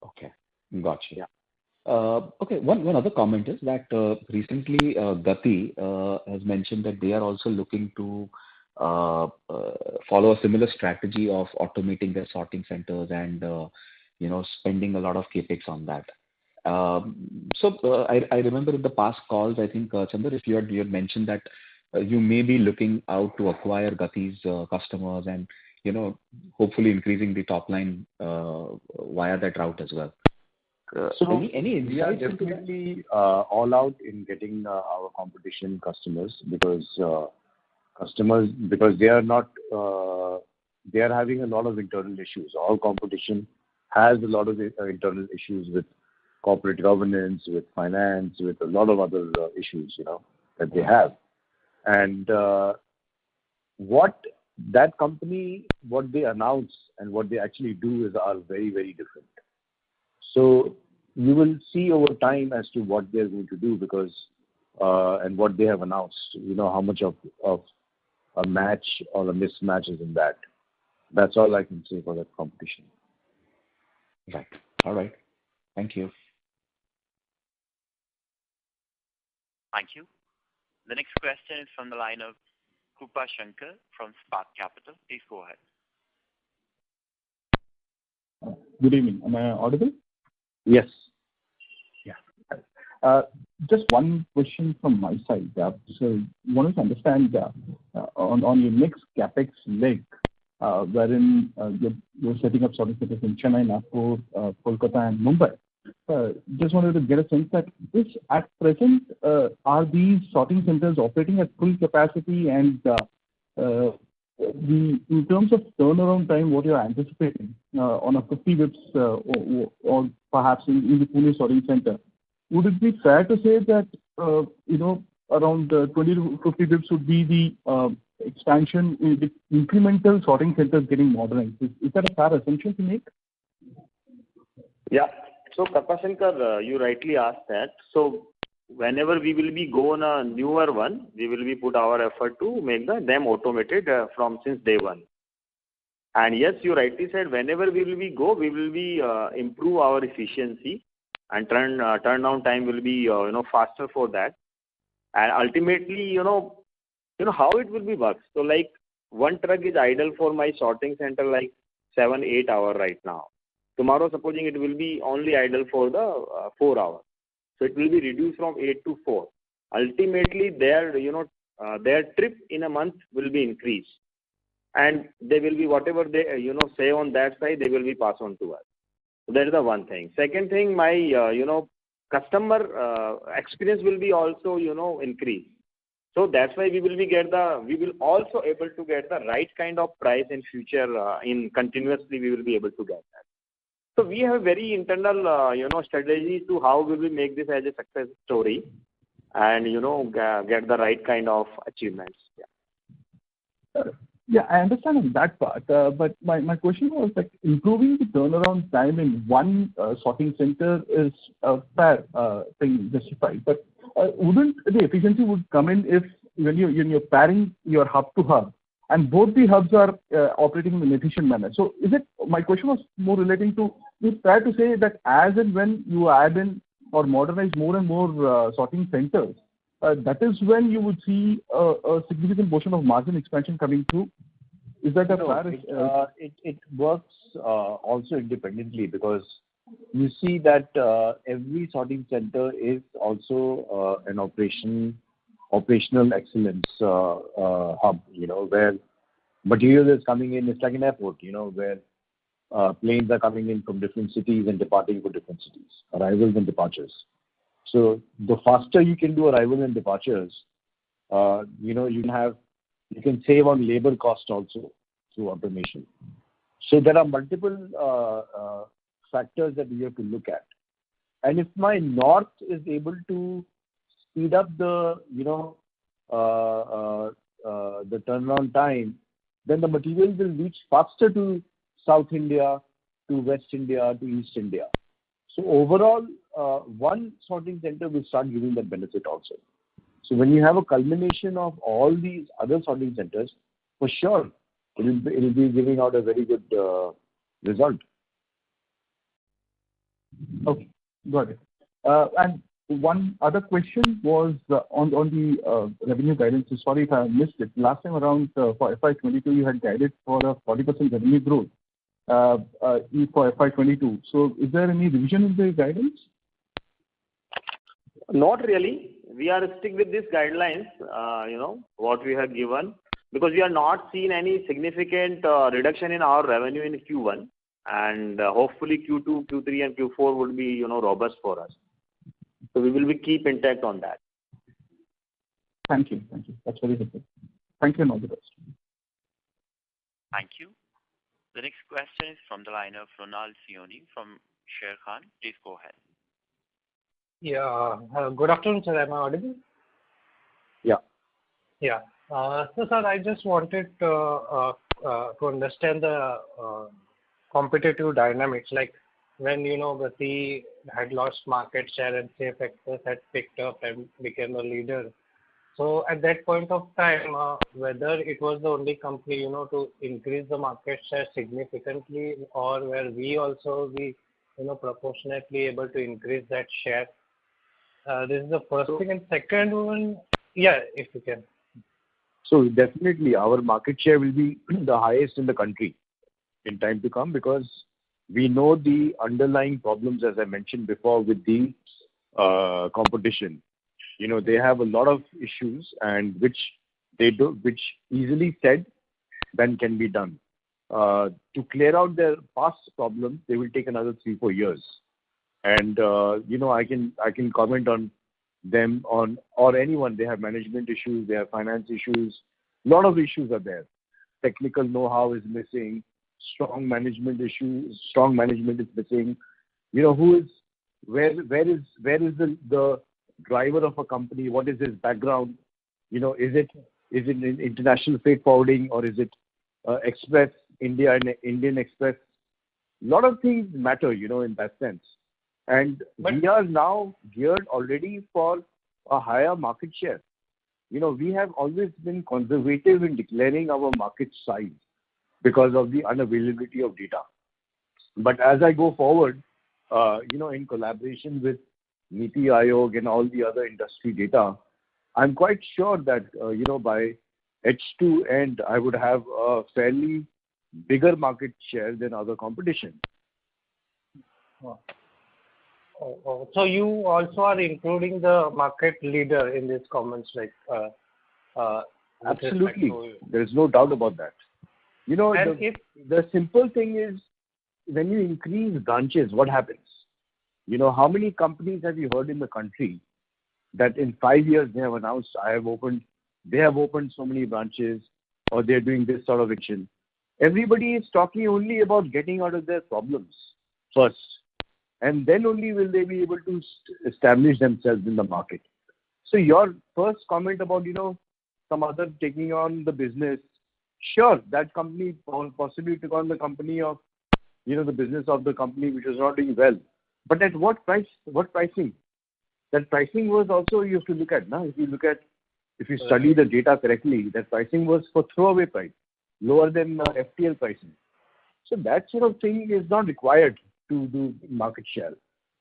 Okay, gotcha. Yeah. Okay, one other comment is that recently Gati has mentioned that they are also looking to follow a similar strategy of automating their sorting centers and spending a lot of capex on that. So I remember in the past calls, I think Chandra, if you had mentioned that you may be looking out to acquire Gati's customers and hopefully increasing the top line via that route as well. So any we are insights into that? definitely all out in getting our competition customers because they are not they are having a lot of internal issues. All competition has a lot of internal issues with corporate governance, with finance, with a lot of other issues that they have. And what that company, what they announce and what they actually do are very, very different. So you will see over time as to what they're going to do because and what they have announced. How much of a match or a mismatch is in that. That's all I can say for that competition. Right. All right. Thank you. Thank you. The next question is from the line of Krupa Shankar from Spark Capital. Please go ahead. Good evening. Am I audible? Yes. Yeah. Just one question from my side. So I wanted to understand on your next capex leg, wherein you're setting up sorting centers in Chennai, Nagpur, Kolkata, and Mumbai. Just wanted to get a sense that at present are these sorting centers operating at full capacity, and in terms of turnaround time, what you're anticipating on a 50 bits or perhaps in the Pune sorting center, would it be fair to say that around 20 to 50 bits would be the expansion in the incremental sorting centers getting modernized? Is that a fair assumption to make? Yeah. So Krupa Shankar, you rightly asked that. So whenever we will be go on a newer one, we will be put our effort to make them automated since day one. And yes, you rightly said, whenever we will be improve our efficiency, and turnaround time will be faster for that. And ultimately, how it will be works. So like one truck is idle for my sorting center like 7-8 hours right now. Tomorrow, supposing it will be only idle for the 4 hours. So it will be reduced from 8 to 4. Ultimately, their trip in a month will be increased. And they will be whatever they say on that side, they will be passed on to us. So that is the one thing. Second thing, my customer experience will be also increased. So that's why we will also able to get the right kind of price in future. Continuously we will be able to get that. So we have very internal strategy to how we will make this as a success story, and get the right kind of achievements. Yeah. Yeah, I understand on that part, but my question was like improving the turnaround time in one sorting center is a fair thing, justified. But wouldn't the efficiency would come in if when you're pairing your hub to hub, and both the hubs are operating in an efficient manner? So my question was more relating to, is fair to say that as and when you add in or modernize more and more sorting centers, that is when you would see a significant portion of margin expansion coming through? Is that a fair? It works also independently, because you see that every sorting center is also an operational excellence hub, where material is coming in. It's like an airport, where planes are coming in from different cities and departing for different cities, arrivals and departures. So the faster you can do arrival and departures, you can save on labor cost also through automation. So there are multiple factors that we have to look at. And if my north is able to speed up the turnaround time, then the material will reach faster to South India, to West India, to East India. So overall, one sorting center will start giving that benefit also. So when you have a culmination of all these other sorting centers, for sure, it will be giving out a very good result. Okay, got it. And one other question was on the revenue guidance. Sorry if I missed it. Last time around for FY22, you had guided for a 40% revenue growth for FY22. So is there any revision in the guidance? Not really. We are stick with these guidelines, what we have given, because we are not seeing any significant reduction in our revenue in Q1, and hopefully Q2, Q3, and Q4 would be robust for us. So we will be keep intact on that. Thank you. That's very helpful. Thank you and all the best. Thank you. The next question is from the line of Ronald Sioni from Sharekhan. Please go ahead. Yeah. Good afternoon, sir. Am I audible? Yeah. Yeah. So, sir, I just wanted to understand the competitive dynamics. Like when Gati had lost market share and Safe Express had picked up and became a leader. So at that point of time, whether it was the only company to increase the market share significantly, or were we also proportionately able to increase that share? This is the first thing. And second one, yeah, if you can. So definitely our market share will be the highest in the country in time to come, because we know the underlying problems, as I mentioned before, with the competition. They have a lot of issues, and which easily said then can be done. To clear out their past problems, they will take another 3-4 years. And I can comment on them or anyone. They have management issues, they have finance issues. A lot of issues are there. Technical know-how is missing. Strong management issues. Strong management is missing. Where is the driver of a company? What is his background? Is it in international freight forwarding, or is it Express India and Indian Express? A lot of things matter, in that sense. And we are now geared already for a higher market share. We have always been conservative in declaring our market size because of the unavailability of data. But as I go forward, in collaboration with NITI Aayog and all the other industry data, I'm quite sure that, by H2 end, I would have a fairly bigger market share than other competition. So you also are including the market leader in these comments, like absolutely. There is no doubt about that. The simple thing is, when you increase branches, what happens? How many companies have you heard in the country that in 5 years they have announced, they have opened so many branches, or they're doing this sort of action? Everybody is talking only about getting out of their problems first, and then only will they be able to establish themselves in the market. So your first comment about, some other taking on the business, sure, that company possibly took on the company of, the business of the company which was not doing well. But at what price? What pricing? That pricing was also, you have to look at now. If you study the data correctly, that pricing was for throwaway price, lower than FTL pricing. So that sort of thing is not required to do market share,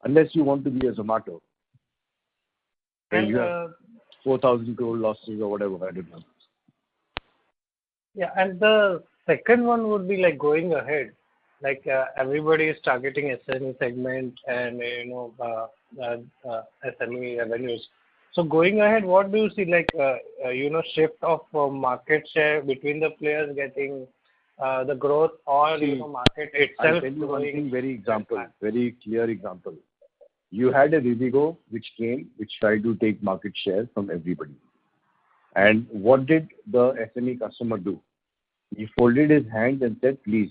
unless you want to be a Zomato. And you have 4,000 crore losses or whatever, I don't know. Yeah, and the second one would be like going ahead. Like everybody is targeting SME segment and SME revenues. So going ahead, what do you see, like shift of market share between the players getting the growth, or market itself? I'll tell you one thing, very clear example. You had a Rivigo which tried to take market share from everybody. And what did the SME customer do? He folded his hands and said, please,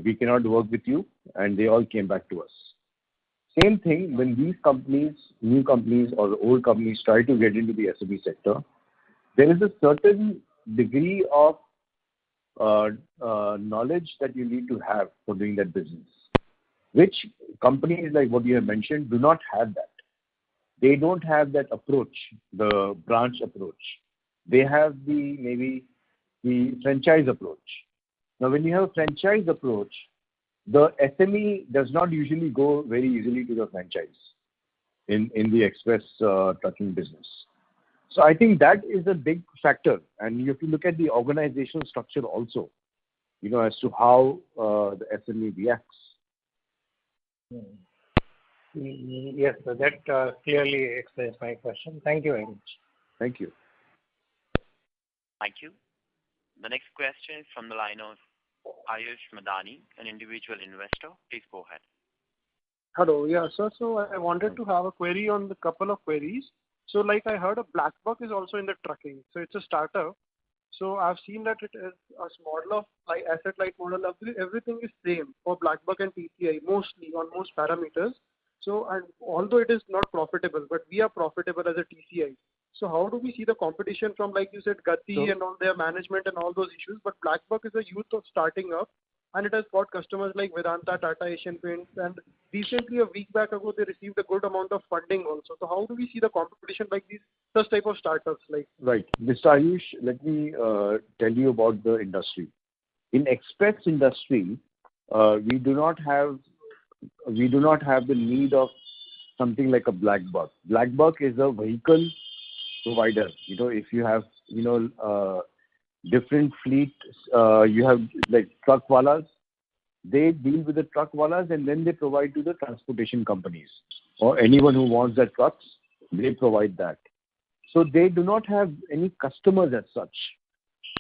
we cannot work with you, and they all came back to us. Same thing when these companies, new companies or old companies, try to get into the SME sector, there is a certain degree of knowledge that you need to have for doing that business, which companies like what you have mentioned do not have that. They don't have that approach, the branch approach. They have maybe the franchise approach. Now, when you have a franchise approach, the SME does not usually go very easily to the franchise in the express trucking business. So I think that is a big factor, and you have to look at the organizational structure also, as to how the SME reacts. Yes, sir, that clearly explains my question. Thank you very much. Thank you. Thank you. The next question is from the line of Ayush Madani, an individual investor. Please go ahead. Hello. Yeah, sir. So I wanted to have a query on the couple of queries. So like I heard a BlackBuck is also in the trucking. So it's a startup. So I've seen that it is a model of like asset light model. Everything is same for BlackBuck and TCI mostly on most parameters. So and although it is not profitable, but we are profitable as a TCI. So how do we see the competition from, like you said, Gati and all their management and all those issues? But BlackBuck is a youth of starting up, and it has got customers like Vedanta, Tata, Asian Paints, and recently a week back ago they received a good amount of funding also. So how do we see the competition like these such type of startups like? Right. Mr. Ayush, let me tell you about the industry. In express industry, we do not have the need of something like a BlackBuck. BlackBuck is a vehicle provider. If you have different fleet, you have like truck walas. They deal with the truck walas and then they provide to the transportation companies or anyone who wants their trucks. They provide that. So they do not have any customers as such.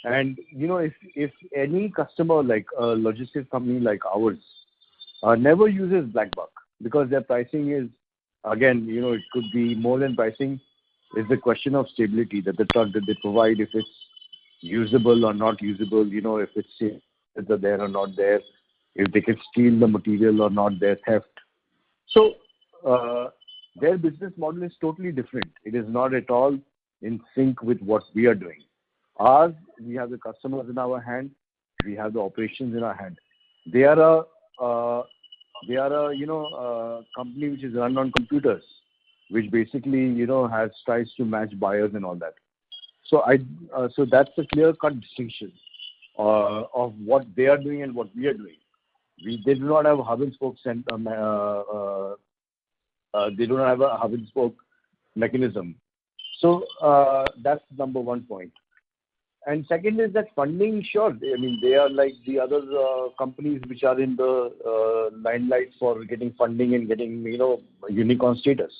And if any customer like a logistics company like ours never uses BlackBuck because their pricing is, again, it could be more than pricing. It's the question of stability that the truck that they provide, if it's usable or not usable, if it's there or not there, if they can steal the material or not, their theft. So their business model is totally different. It is not at all in sync with what we are doing. Ours, we have the customers in our hand, we have the operations in our hand. They are a company which is run on computers, which basically tries to match buyers and all that. So that's a clear-cut distinction of what they are doing and what we are doing. They do not have a hub and spoke they do not have a hub and spoke mechanism. So that's number one point. And second is that funding, sure. I mean, they are like the other companies which are in the limelight for getting funding and getting, unicorn status.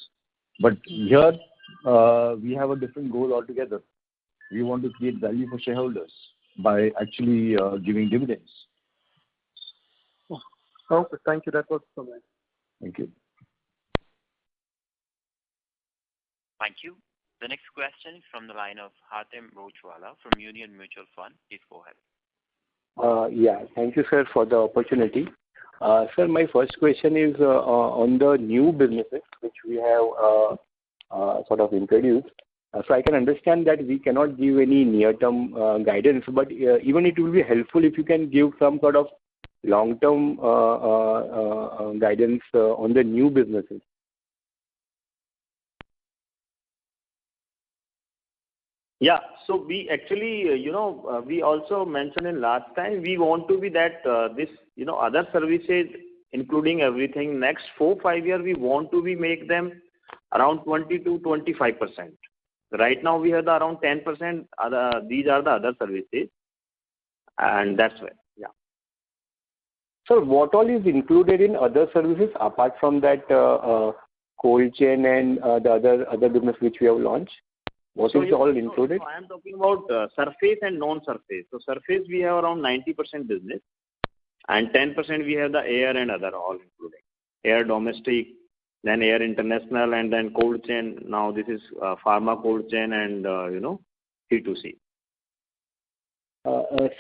But here, we have a different goal altogether. We want to create value for shareholders by actually giving dividends. Okay, thank you. That was from me. Thank you. Thank you. The next question is from the line of Hatem Rochwala from Union Mutual Fund. Please go ahead. Yeah, thank you, sir, for the opportunity. Sir, my first question is on the new businesses which we have sort of introduced. So I can understand that we cannot give any near-term guidance, but even it will be helpful if you can give some sort of long-term guidance on the new businesses. Yeah. So we actually, we also mentioned in last time, we want to be that this, other services, including everything, next 4-5 years, we want to be make them around 20 to 25%. Right now we have around 10%. These are the other services, and that's why. Yeah. So what all is included in other services apart from that cold chain and the other business which we have launched? What is all included? So I am talking about surface and non-surface. So surface we have around 90% business, and 10% we have the air and other all including. Air domestic, then air international, and then cold chain. Now this is pharma cold chain and C2C.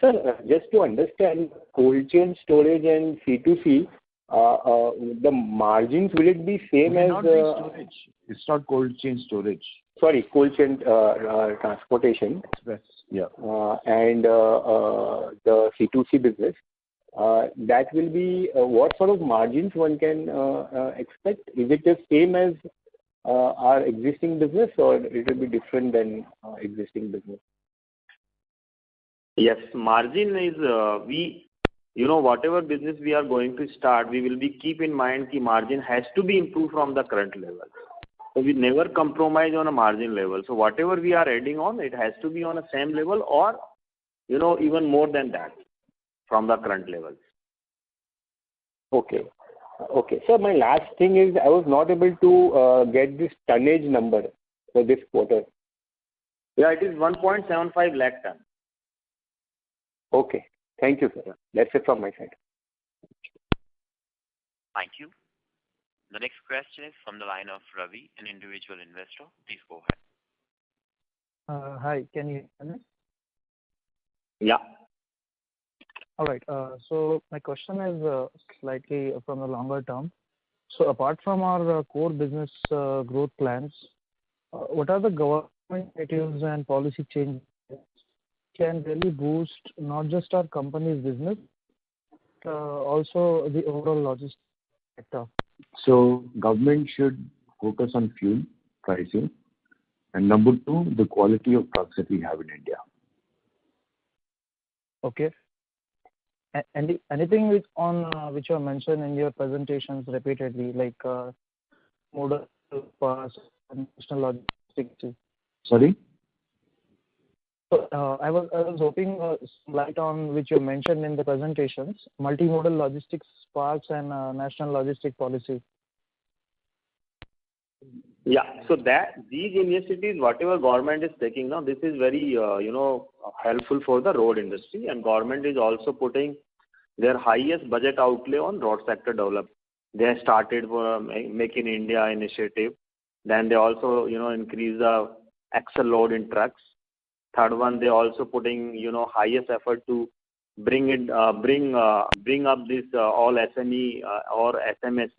Sir, just to understand cold chain storage and C2C, the margins, will it be same as storage? It's not cold chain storage. Sorry, cold chain transportation. Express. Yeah. And the C2C business. That will be what sort of margins one can expect? Is it the same as our existing business, or it will be different than existing business? Yes, margin is whatever business we are going to start, we will be keep in mind the margin has to be improved from the current level. So we never compromise on a margin level. So whatever we are adding on, it has to be on the same level or even more than that from the current levels. Okay. Sir, my last thing is I was not able to get this tonnage number for this quarter. Yeah, it is 1.75 lakh ton. Okay. Thank you, sir. That's it from my side. Thank you. The next question is from the line of Ravi, an individual investor. Please go ahead. Hi, can you hear me? Yeah. All right. So my question is slightly from the longer term. So apart from our core business growth plans, what are the government initiatives and policy change can really boost not just our company's business, also the overall logistics sector? So government should focus on fuel pricing, and number two, the quality of trucks that we have in India. Okay. Anything which you have mentioned in your presentations repeatedly, like modal pass and national logistics? Sorry? So, I was hoping some light on which you mentioned in the presentations, multimodal logistics parks and national logistic policy. Yeah. So these initiatives, whatever government is taking now, this is very helpful for the road industry, and government is also putting their highest budget outlay on road sector development. They have started for Make in India initiative. Then they also increase the axle load in trucks. Third one, they also putting highest effort to bring up this all SME or SMS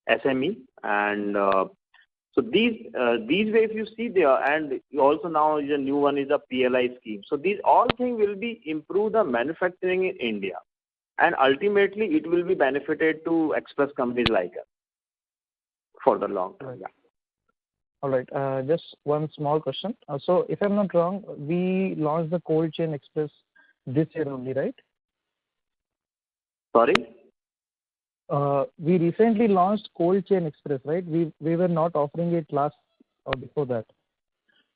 SME, and so these ways you see there, and also now is a new one is a PLI scheme. So these all things will be improve the manufacturing in India, and ultimately it will be benefited to express companies like us for the long term. Yeah. All right. Just one small question. So if I'm not wrong, we launched the Cold Chain Express this year only, right? Sorry? We recently launched Cold Chain Express, right? We were not offering it last or before that.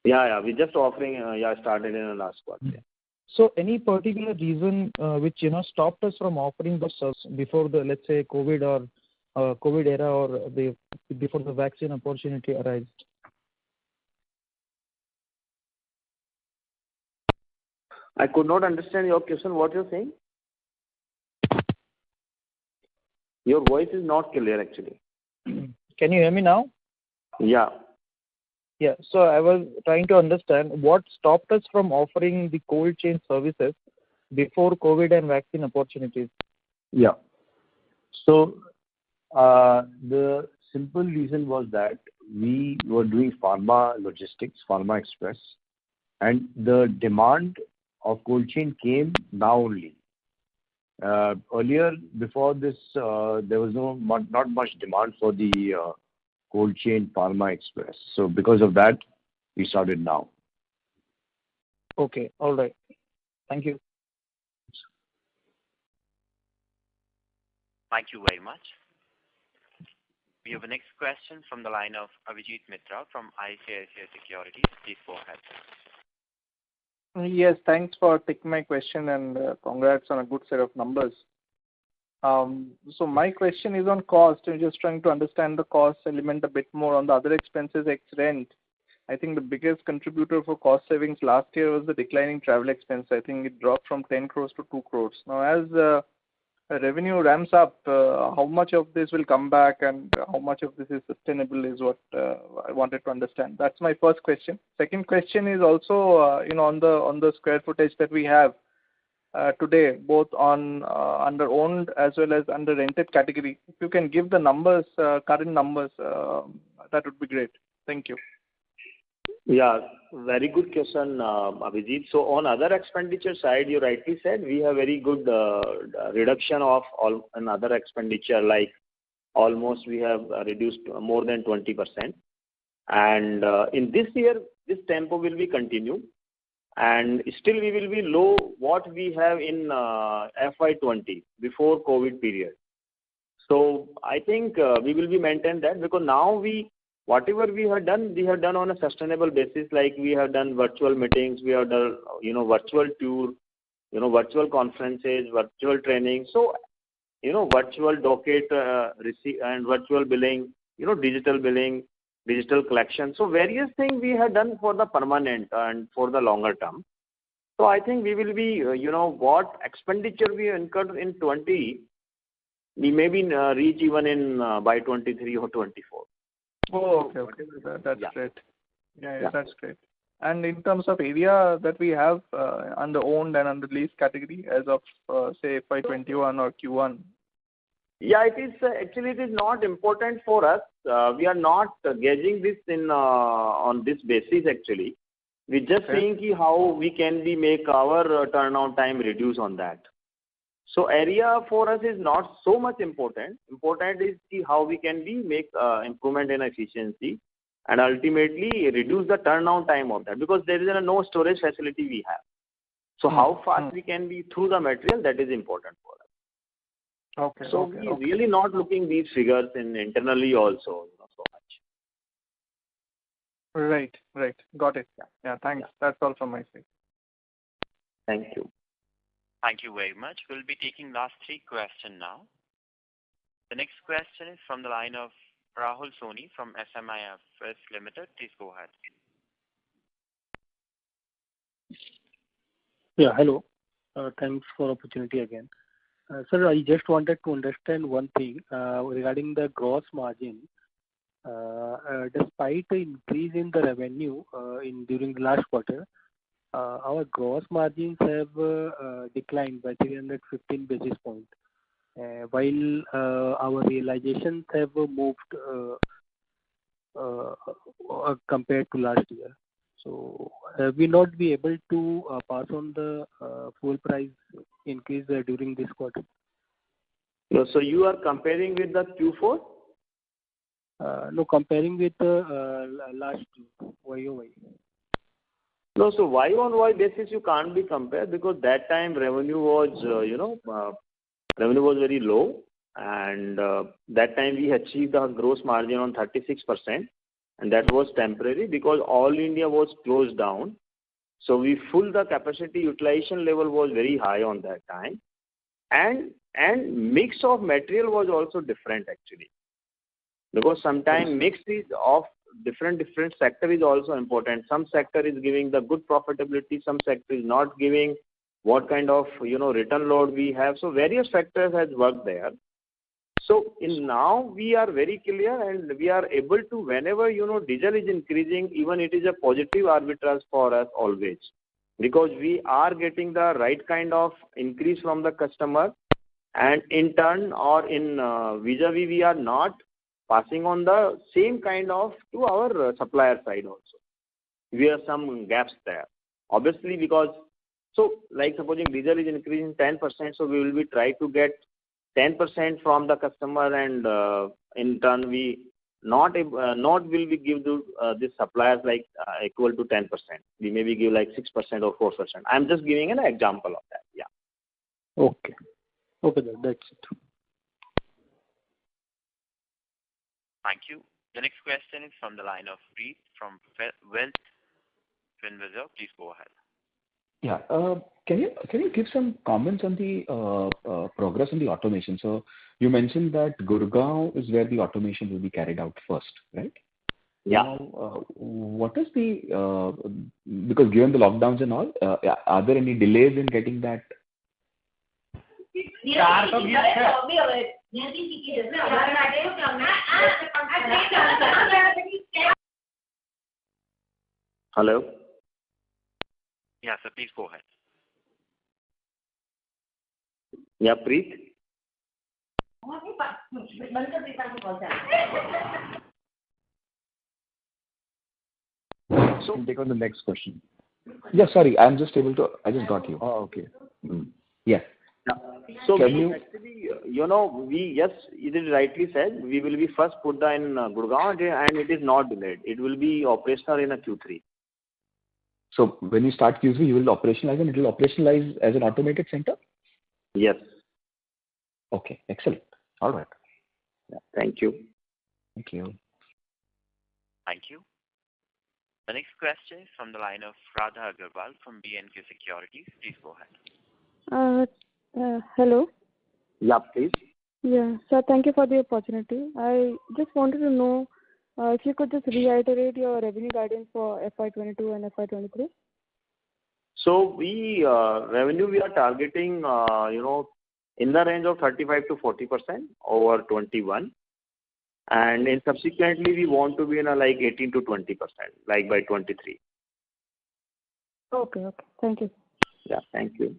Yeah. We just offering. Started in the last quarter. Yeah. So any particular reason which stopped us from offering the service before the, let's say, COVID or COVID era, or before the vaccine opportunity arose? I could not understand your question. What you're saying? Your voice is not clear, actually. Can you hear me now? Yeah. Yeah. So I was trying to understand what stopped us from offering the cold chain services before COVID and vaccine opportunities. Yeah. So the simple reason was that we were doing pharma logistics, pharma express, and the demand of cold chain came now only. Earlier, before this, there was not much demand for the cold chain pharma express. So because of that, we started now. Okay. All right. Thank you. Thank you very much. We have a next question from the line of Abhijit Mitra from ICICI Securities. Please go ahead. Yes, thanks for taking my question, and congrats on a good set of numbers. So my question is on cost. I'm just trying to understand the cost element a bit more on the other expenses ex rent. I think the biggest contributor for cost savings last year was the declining travel expense. I think it dropped from 10 crores to 2 crores. Now, as revenue ramps up, how much of this will come back and how much of this is sustainable is what I wanted to understand. That's my first question. Second question is also on the square footage that we have today, both on under owned as well as under rented category. If you can give the numbers, current numbers, that would be great. Thank you. Yeah, very good question, Abhijit. So on other expenditure side, you rightly said we have very good reduction of all another expenditure, like almost we have reduced more than 20%. And in this year, this tempo will be continued. And still we will be low what we have in FY20 before COVID period. So I think we will be maintain that, because now whatever we have done on a sustainable basis. Like we have done virtual meetings, we have done virtual tour, virtual conferences, virtual training. So virtual docket receipt and virtual billing, digital billing, digital collection. So various things we have done for the permanent and for the longer term. So I think we will be what expenditure we incurred in 20, we maybe reach even in by 23 or 24. Oh, okay. That's great. Yeah, that's great. And in terms of area that we have under owned and under lease category as of say FY21 or Q1. Yeah, it is actually it is not important for us. We are not gauging this in on this basis actually. We're just saying how we can make our turnaround time reduce on that. So area for us is not so much important. Important is how we can make improvement in efficiency and ultimately reduce the turnaround time of that, because there is no storage facility we have. So how fast we can be through the material, that is important for us. Okay. So we really not looking these figures in internally also so much. Right. Got it. Yeah. Thanks. That's all from my side. Thank you. Thank you very much. We'll be taking last 3 questions now. The next question is from the line of Rahul Soni from SMIFS Limited. Please go ahead. Yeah, hello. Thanks for opportunity again. Sir, I just wanted to understand one thing regarding the gross margin. Despite the increase in the revenue during the last quarter, our gross margins have declined by 315 basis points, while our realizations have moved compared to last year. So have we not been able to pass on the full price increase during this quarter? No, so you are comparing with the Q4? No, comparing with last YOY. No, so Y on Y basis you can't be compared, because that time revenue was revenue was very low, and that time we achieved a gross margin on 36%, and that was temporary because all India was closed down. So we full the capacity utilization level was very high on that time, and mix of material was also different actually, because sometimes mix is of different sector is also important. Some sector is giving the good profitability, some sector is not giving. What kind of return load we have, so various factors has worked there. So in now we are very clear, and we are able to, whenever diesel is increasing, even it is a positive arbitrage for us always, because we are getting the right kind of increase from the customer, and in turn or in vis-a-vis we are not passing on the same kind of to our supplier side also. We have some gaps there, obviously, because so like supposing diesel is increasing 10%, so we will be try to get 10% from the customer, and in turn we not will we give to these suppliers like equal to 10%. We maybe give like 6% or 4%. I'm just giving an example of that. Yeah. Okay, that's it. Thank you. The next question is from the line of Preet from Wealth Finvisor. Please go ahead. Yeah. Can you give some comments on the progress on the automation? So you mentioned that Gurgaon is where the automation will be carried out first, right? Yeah. Now, what is the because given the lockdowns and all, are there any delays in getting that? Hello. Yeah, sir, please go ahead. Yeah, Preet. So take on the next question. Yeah, sorry, I just got you. Oh, okay. Yeah. So we actually, we yes, it is rightly said. We will be first put in Gurgaon, and it is not delayed. It will be operational in a Q3. So when you start Q3, you will operationalize, and it will operationalize as an automated center? Yes. Okay, excellent. All right. Yeah, thank you. Thank you. Thank you. The next question is from the line of Radha Agarwal from B&K Securities. Please go ahead. Hello. Yeah, please. Yeah, sir, thank you for the opportunity. I just wanted to know if you could just reiterate your revenue guidance for FY22 and FY23. So revenue we are targeting, in the range of 35 to 40% over 21, and in subsequently we want to be in a like 18 to 20%, like by 23. Okay. Thank you. Yeah, thank you.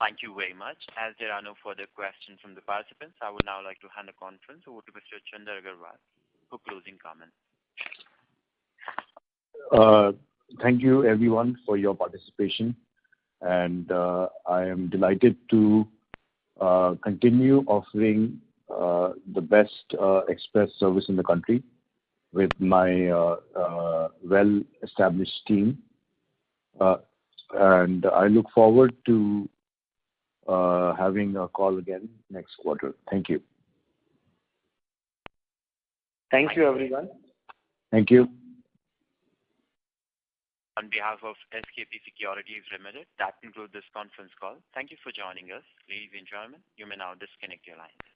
Thank you very much. As there are no further questions from the participants, I would now like to hand the conference over to Mr. Chandra Agarwal for closing comments. Thank you everyone for your participation, and I am delighted to continue offering the best express service in the country with my well-established team. And I look forward to having a call again next quarter. Thank you. Thank you, everyone. Thank you. On behalf of SKP Securities Limited, that concludes this conference call. Thank you for joining us. Ladies and gentlemen, you may now disconnect your lines.